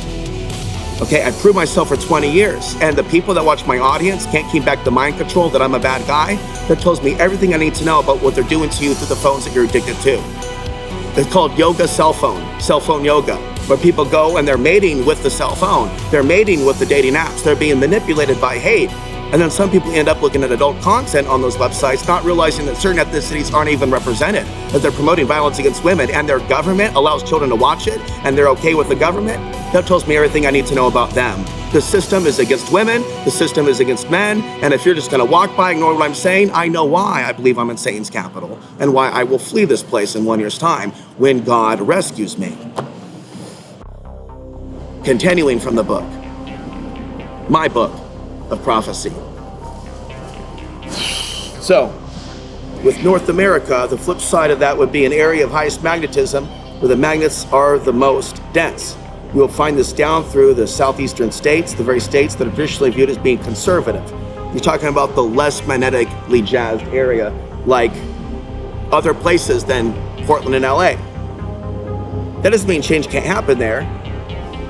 Okay, I proved myself for 20 years, and the people that watch my audience can't keep back the mind control that I'm a bad guy. That tells me everything I need to know about what they're doing to you through the phones that you're addicted to. It's called yoga cell phone yoga, where people go and they're mating with the cell phone. They're mating with the dating apps. They're being manipulated by hate. And then some people end up looking at adult content on those websites, not realizing that certain ethnicities aren't even represented, that they're promoting violence against women, and their government allows children to watch it, and they're okay with the government. That tells me everything I need to know about them. The system is against women, the system is against men, and if you're just gonna walk by, ignore what I'm saying, I know why I believe I'm in Satan's capital, and why I will flee this place in 1 year's time when God rescues me. Continuing from the book, my book of prophecy. So, with North America, the flip side of that would be an area of highest magnetism where the magnets are the most dense. You will find this down through the southeastern states, the very states that are traditionally viewed as being conservative. You're talking about the less magnetically jazzed area, like other places than Portland and LA. That doesn't mean change can't happen there.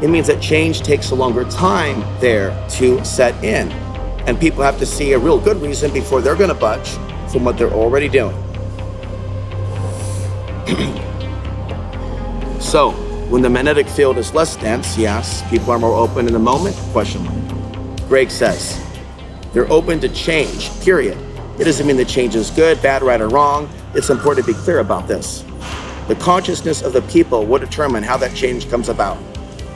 It means that change takes a longer time there to set in. And people have to see a real good reason before they're gonna budge from what they're already doing. So, when the magnetic field is less dense, yes, people are more open in the moment, question mark. Greg says, they're open to change, period. It doesn't mean that change is good, bad, right, or wrong. It's important to be clear about this. The consciousness of the people will determine how that change comes about.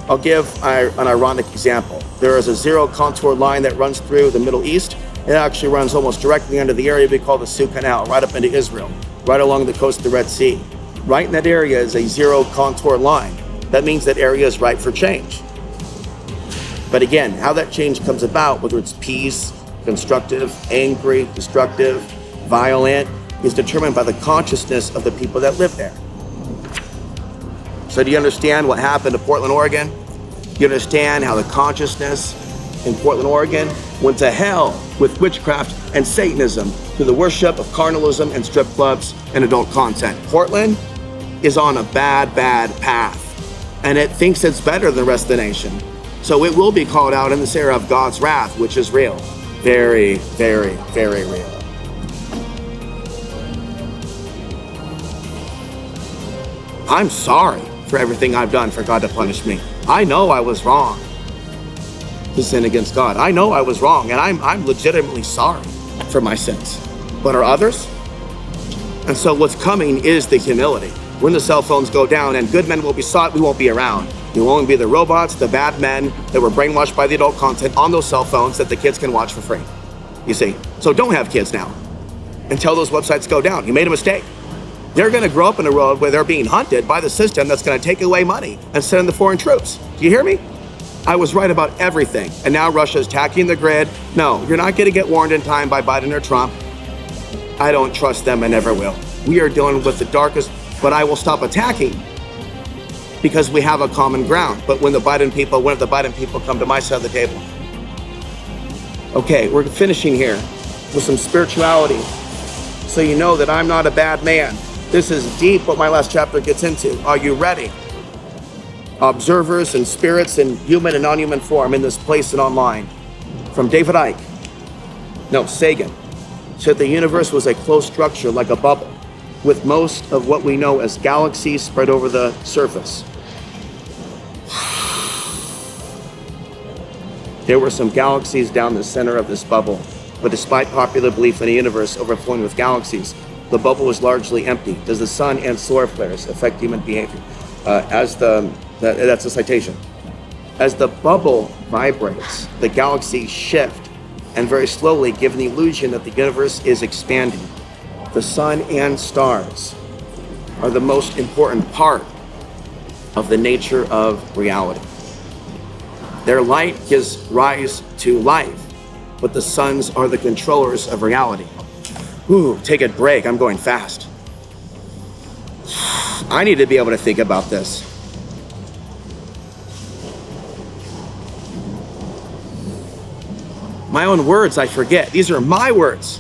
I'll give an ironic example. There is a zero contour line that runs through the Middle East. It actually runs almost directly under the area we call the Suez Canal, right up into Israel, right along the coast of the Red Sea. Right in that area is a zero contour line. That means that area is ripe for change. But again, how that change comes about, whether it's peace, constructive, angry, destructive, violent, is determined by the consciousness of the people that live there. So do you understand what happened to Portland, Oregon? Do you understand how the consciousness in Portland, Oregon went to hell with witchcraft and Satanism through the worship of carnalism and strip clubs and adult content? Portland is on a bad, bad path, and it thinks it's better than the rest of the nation. So it will be called out in this era of God's wrath, which is real. Very, very, very real. I'm sorry for everything I've done for God to punish me. I know I was wrong to sin against God. I know I was wrong, and I'm legitimately sorry for my sins. But are others? And so what's coming is the humility. When the cell phones go down and good men will be sought, we won't be around. It will only be the robots, the bad men that were brainwashed by the adult content on those cell phones that the kids can watch for free. You see? So don't have kids now. until those websites go down. You made a mistake. They're going to grow up in a world where they're being hunted by the system that's going to take away money and send in the foreign troops. Do you hear me? I was right about everything. And now Russia's attacking the grid. No, you're not going to get warned in time by Biden or Trump. I don't trust them and never will. We are dealing with the darkest, but I will stop attacking because we have a common ground. But when if the Biden people come to my side of the table. Okay, we're finishing here with some spirituality. So you know that I'm not a bad man. This is deep what my last chapter gets into. Are you ready? Observers and spirits in human and non-human form in this place and online. From David Sagan, said the universe was a closed structure like a bubble, with most of what we know as galaxies spread over the surface. There were some galaxies down the center of this bubble, but despite popular belief in a universe overflowing with galaxies, the bubble was largely empty. Does the sun and solar flares affect human behavior? That's a citation. As the bubble vibrates, the galaxies shift and very slowly give the illusion that the universe is expanding. The sun and stars are the most important part of the nature of reality. Their light gives rise to life, but the suns are the controllers of reality. Ooh, take a break, I'm going fast. I need to be able to think about this. My own words, I forget. These are my words.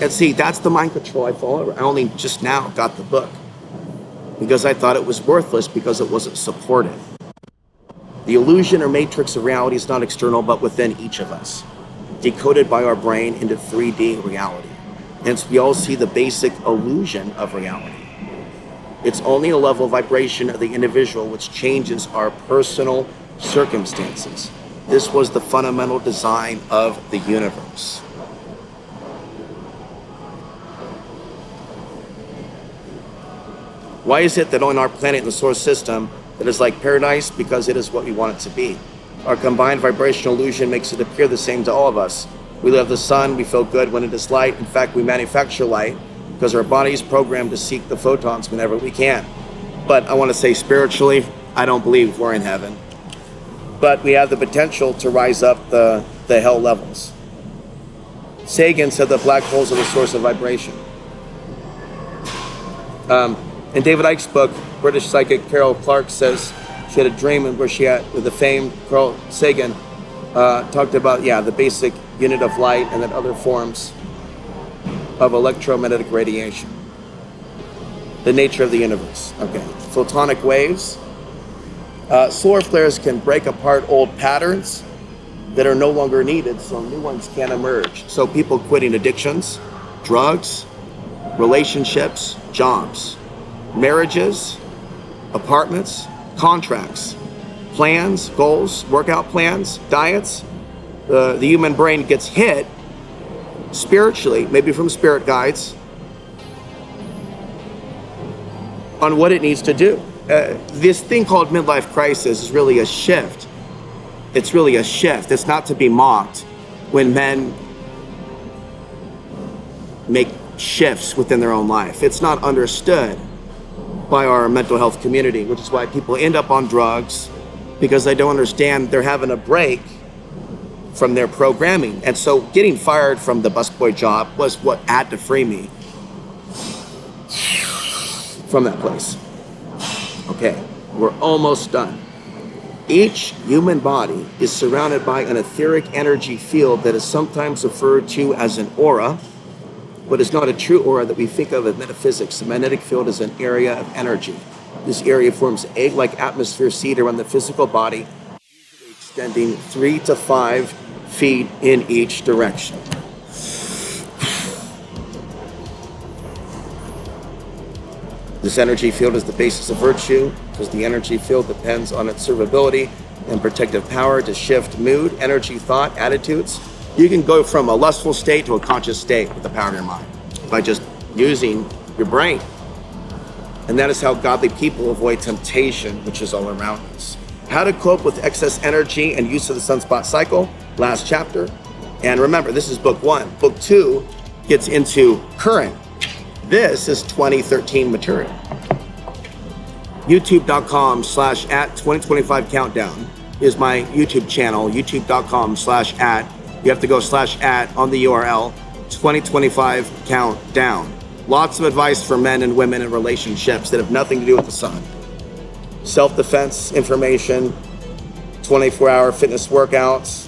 And see, that's the mind control I follow. I only just now got the book because I thought it was worthless because it wasn't supported. The illusion or matrix of reality is not external, but within each of us, decoded by our brain into 3D reality. Hence, we all see the basic illusion of reality. It's only a level of vibration of the individual which changes our personal circumstances. This was the fundamental design of the universe. Why is it that on our planet in the solar system, it is like paradise? Because it is what we want it to be. Our combined vibrational illusion makes it appear the same to all of us. We love the sun, we feel good when it is light. In fact, we manufacture light because our body is programmed to seek the photons whenever we can. But I want to say spiritually, I don't believe we're in heaven. But we have the potential to rise up the hell levels. Sagan said that black holes are the source of vibration. In David Icke's book, British psychic Carol Clark says she had a dream in where she had, with the famed Carl Sagan, talked about, the basic unit of light and then other forms of electromagnetic radiation. The nature of the universe. Okay, photonic waves. Solar flares can break apart old patterns that are no longer needed, so new ones can emerge. So people quitting addictions, drugs, relationships, jobs, marriages, apartments, contracts, plans, goals, workout plans, diets. The human brain gets hit spiritually, maybe from spirit guides, on what it needs to do. This thing called midlife crisis is really a shift. It's really a shift. It's not to be mocked when men make shifts within their own life. It's not understood by our mental health community, which is why people end up on drugs, because they don't understand they're having a break from their programming. And so getting fired from the busboy job was what had to free me from that place. Okay, we're almost done. Each human body is surrounded by an etheric energy field that is sometimes referred to as an aura, but it's not a true aura that we think of in metaphysics. The magnetic field is an area of energy. This area forms an egg-like atmosphere seed around the physical body, usually extending 3 to 5 feet in each direction. This energy field is the basis of virtue, because the energy field depends on its servability and protective power to shift mood, energy, thought, attitudes. You can go from a lustful state to a conscious state with the power of your mind by just using your brain. And that is how godly people avoid temptation, which is all around us. How to cope with excess energy and use of the sunspot cycle, last chapter. And remember, this is book 1. Book 2 gets into current. This is 2013 material. YouTube.com/@2025countdown is my YouTube channel. YouTube.com/@ you have to go /@ on the URL. 2025 countdown. Lots of advice for men and women in relationships that have nothing to do with the sun. Self-defense information, 24-hour fitness workouts,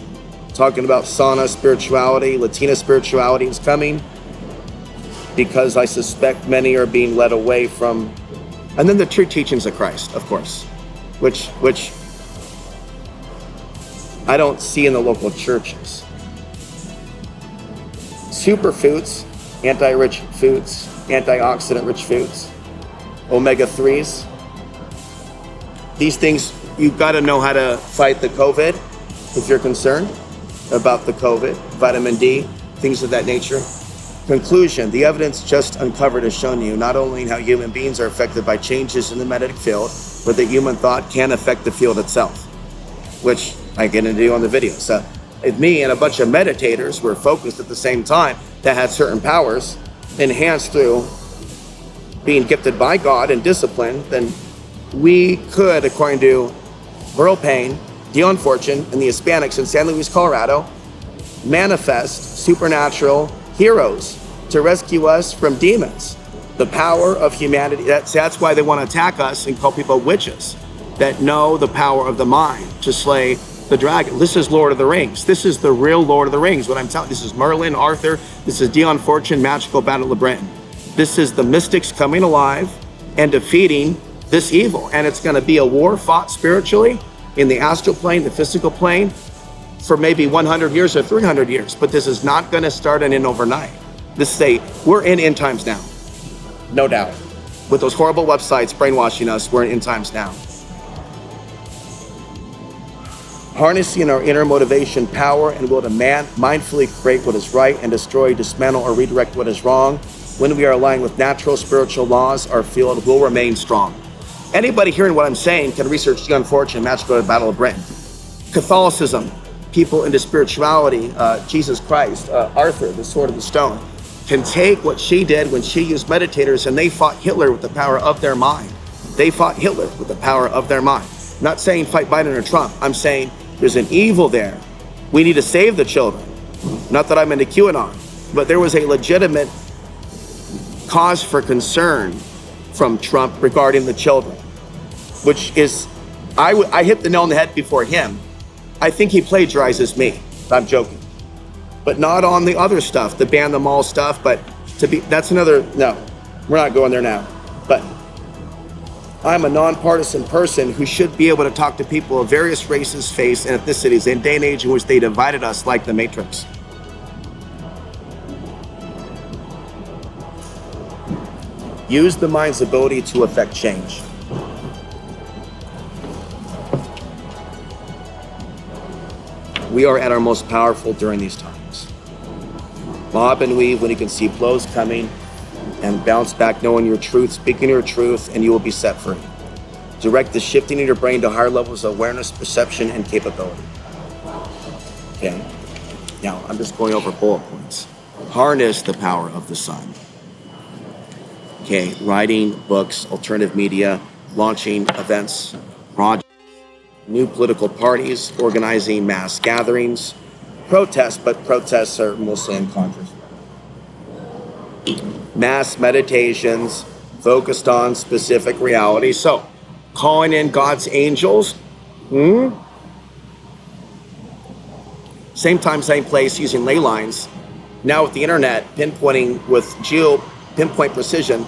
talking about sauna spirituality. Latina spirituality is coming because I suspect many are being led away from, and then the true teachings of Christ, of course, which I don't see in the local churches. Superfoods, anti-rich foods, antioxidant-rich foods, omega-3s. These things, you've got to know how to fight the COVID if you're concerned about the COVID, vitamin D, things of that nature. Conclusion, the evidence just uncovered has shown you not only how human beings are affected by changes in the magnetic field, but that human thought can affect the field itself, which I get into on the video. So if me and a bunch of meditators were focused at the same time that had certain powers enhanced through being gifted by God and discipline, then we could, according to Burl Payne, Dion Fortune, and the Hispanics in San Luis, Colorado, manifest supernatural heroes to rescue us from demons. The power of humanity, that's why they want to attack us and call people witches that know the power of the mind to slay the dragon. This is Lord of the Rings. This is the real Lord of the Rings. What I'm telling you, this is Merlin, Arthur, this is Dion Fortune, Magical Battle of Britain. This is the mystics coming alive and defeating this evil. And it's going to be a war fought spiritually in the astral plane, the physical plane, for maybe 100 years or 300 years. But this is not going to start and end overnight. We're in end times now. No doubt. With those horrible websites brainwashing us, we're in end times now. Harnessing our inner motivation, power, and will to mindfully create what is right and destroy, dismantle, or redirect what is wrong. When we are aligned with natural spiritual laws, our field will remain strong. Anybody hearing what I'm saying can research Dion Fortune, Magical Battle of Britain. Catholicism, people into spirituality, Jesus Christ, Arthur, the Sword of the Stone, can take what she did when she used meditators and they fought Hitler with the power of their mind. They fought Hitler with the power of their mind. I'm not saying fight Biden or Trump. I'm saying there's an evil there. We need to save the children. Not that I'm into QAnon, but there was a legitimate cause for concern from Trump regarding the children, which is, I hit the nail on the head before him. I think he plagiarizes me. I'm joking. But not on the other stuff, the ban them all stuff, but that's another, no, we're not going there now. But I'm a nonpartisan person who should be able to talk to people of various races, faiths, and ethnicities in a day and age in which they divided us like the Matrix. Use the mind's ability to affect change. We are at our most powerful during these times. Bob and weave when you can see blows coming, and bounce back knowing your truth, speaking your truth, and you will be set free. Direct the shifting in your brain to higher levels of awareness, perception, and capability. Okay, now I'm just going over bullet points. Harness the power of the sun. Okay, writing, books, alternative media, launching events, projects, new political parties, organizing mass gatherings, protests, but protests are mostly unconscious. Mass meditations focused on specific reality. So, calling in God's angels. Same time, same place, using ley lines. Now with the internet, pinpointing with pinpoint precision,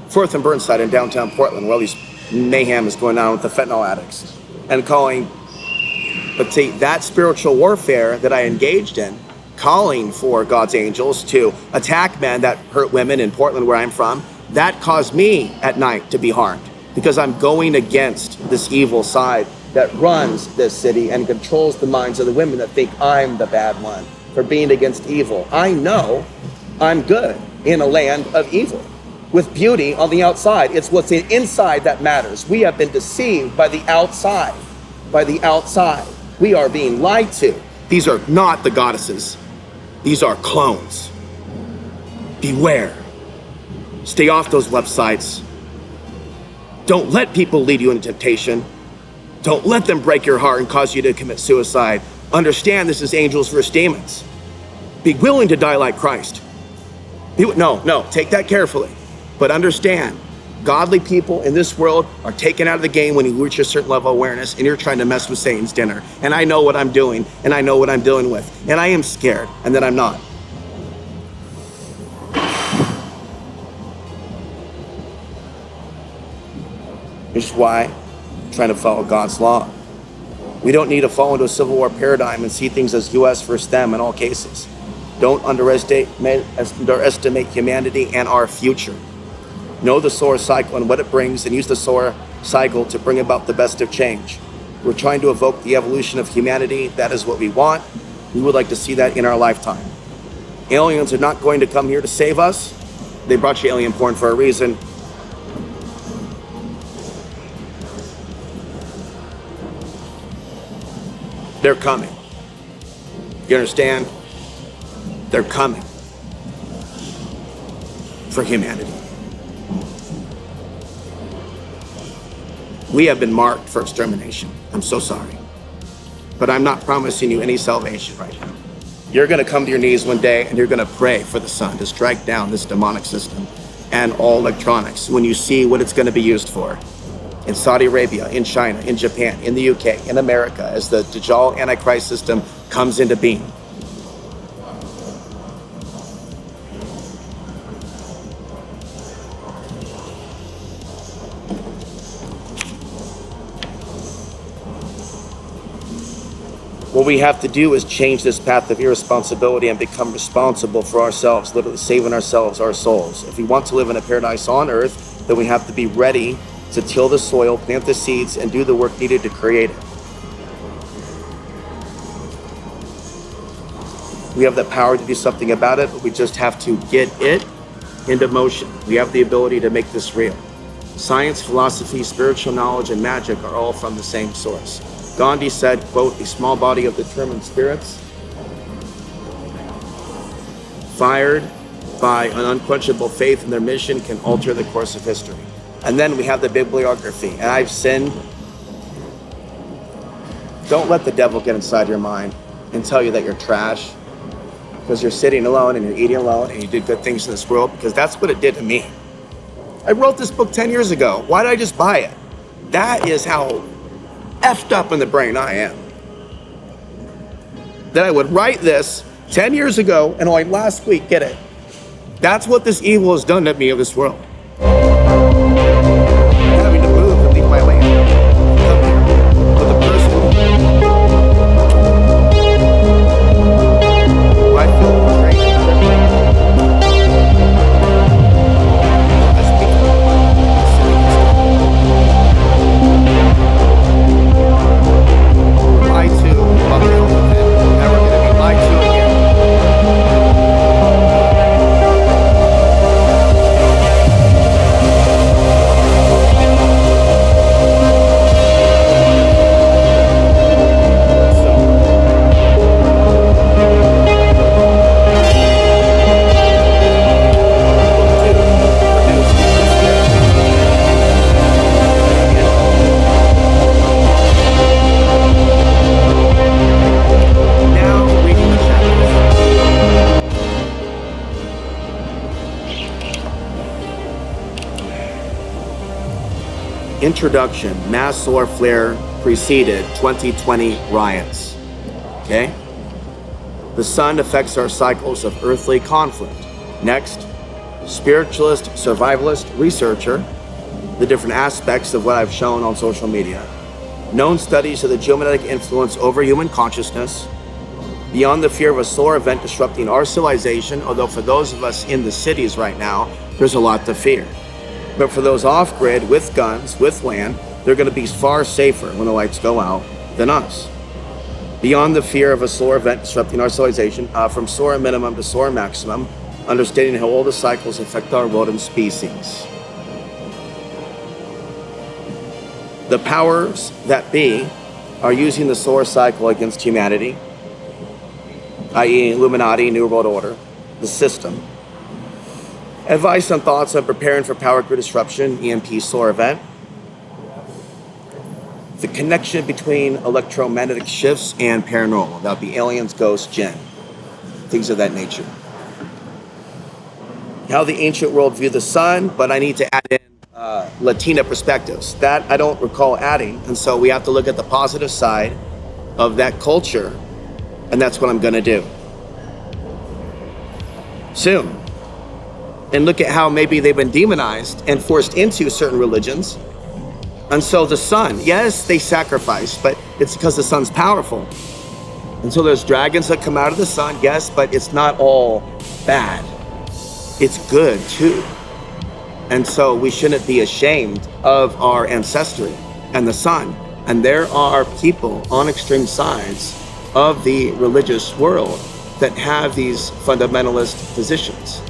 4th and Burnside in downtown Portland, where all these mayhem is going on with the fentanyl addicts. And calling, but see, that spiritual warfare that I engaged in, calling for God's angels to attack men that hurt women in Portland, where I'm from, that caused me at night to be harmed because I'm going against this evil side that runs this city and controls the minds of the women that think I'm the bad one for being against evil. I know I'm good in a land of evil with beauty on the outside. It's what's inside that matters. We have been deceived by the outside, We are being lied to. These are not the goddesses. These are clones. Beware. Stay off those websites. Don't let people lead you into temptation. Don't let them break your heart and cause you to commit suicide. Understand this is angels versus demons. Be willing to die like Christ. No, take that carefully. But understand, godly people in this world are taken out of the game when you reach a certain level of awareness and you're trying to mess with Satan's dinner. And I know what I'm doing, and I know what I'm dealing with. And I am scared, and that I'm not. Which is why I'm trying to follow God's law. We don't need to fall into a civil war paradigm and see things as US versus them in all cases. Don't underestimate humanity and our future. Know the solar cycle and what it brings, and use the solar cycle to bring about the best of change. We're trying to evoke the evolution of humanity. That is what we want. We would like to see that in our lifetime. Aliens are not going to come here to save us. They brought you alien porn for a reason. They're coming. You understand? They're coming for humanity. We have been marked for extermination. I'm so sorry. But I'm not promising you any salvation right now. You're going to come to your knees one day and you're going to pray for the sun to strike down this demonic system and all electronics when you see what it's going to be used for. In Saudi Arabia, in China, in Japan, in the UK, in America, as the Dajjal Antichrist system comes into being. What we have to do is change this path of irresponsibility and become responsible for ourselves, literally saving ourselves, our souls. If we want to live in a paradise on earth, then we have to be ready to till the soil, plant the seeds, and do the work needed to create it. We have the power to do something about it, but we just have to get it into motion. We have the ability to make this real. Science, philosophy, spiritual knowledge, and magic are all from the same source. Gandhi said, quote, "A small body of determined spirits, fired by an unquenchable faith in their mission, can alter the course of history." And then we have the bibliography. And I've sinned. Don't let the devil get inside your mind and tell you that you're trash because you're sitting alone and you're eating alone and you did good things in this world, because that's what it did to me. I wrote this book 10 years ago. Why did I just buy it? That is how effed up in the brain I am. That I would write this 10 years ago and only last week get it. That's what this evil has done to me of this world. Having to move and leave my land. Come here with a person who I feel betrayed in another land. I speak to them. Lied to about the oath of it. Never going to be lied to again. Introduction: mass solar flare preceded 2020 riots. Okay? The sun affects our cycles of earthly conflict. Next, spiritualist, survivalist, researcher, the different aspects of what I've shown on social media. Known studies of the geomagnetic influence over human consciousness, beyond the fear of a solar event disrupting our civilization, although for those of us in the cities right now, there's a lot to fear. But for those off-grid, with guns, with land, they're going to be far safer when the lights go out than us. Beyond the fear of a solar event disrupting our civilization, from solar minimum to solar maximum, understanding how all the cycles affect our world and species. The powers that be are using the solar cycle against humanity, i.e. Illuminati, New World Order, the system. Advice and thoughts on preparing for power grid disruption, EMP solar event. The connection between electromagnetic shifts and paranormal. That would be aliens, ghosts, jinn, things of that nature. How the ancient world viewed the sun, but I need to add in Latina perspectives. That I don't recall adding, and so we have to look at the positive side of that culture, and that's what I'm going to do soon. And look at how maybe they've been demonized and forced into certain religions. And so the sun, yes, they sacrifice, but it's because the sun's powerful. And so there's dragons that come out of the sun, yes, but it's not all bad. It's good too. And so we shouldn't be ashamed of our ancestry and the sun. And there are people on extreme sides of the religious world that have these fundamentalist positions.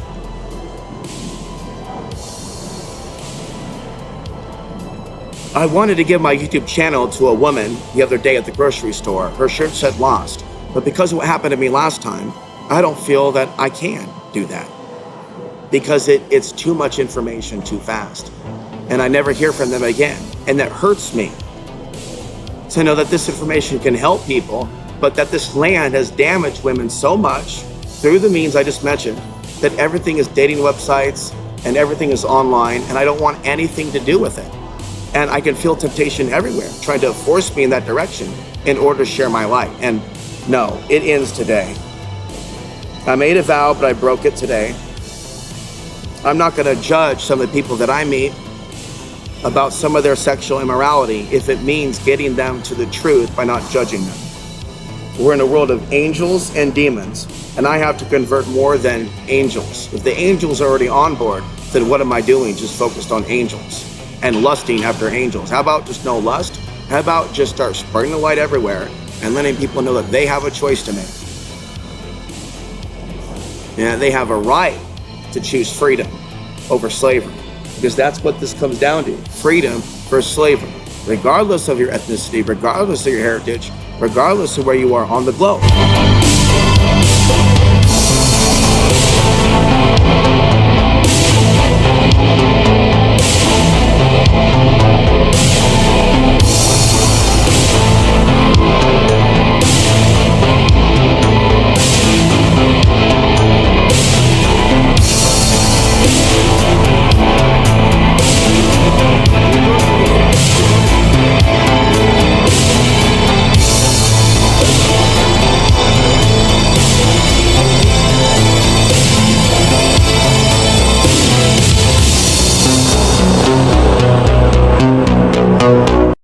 I wanted to give my YouTube channel to a woman the other day at the grocery store. Her shirt said lost, but because of what happened to me last time, I don't feel that I can do that because it's too much information too fast. And I never hear from them again. And that hurts me to know that this information can help people, but that this land has damaged women so much through the means I just mentioned, that everything is dating websites and everything is online, and I don't want anything to do with it. And I can feel temptation everywhere, trying to force me in that direction in order to share my light. And no, it ends today. I made a vow, but I broke it today. I'm not going to judge some of the people that I meet about some of their sexual immorality if it means getting them to the truth by not judging them. We're in a world of angels and demons, and I have to convert more than angels. If the angels are already on board, then what am I doing just focused on angels and lusting after angels? How about just no lust? How about just start spreading the light everywhere and letting people know that they have a choice to make? Yeah, they have a right to choose freedom over slavery, because that's what this comes down to: freedom versus slavery, regardless of your ethnicity, regardless of your heritage, regardless of where you are on the globe.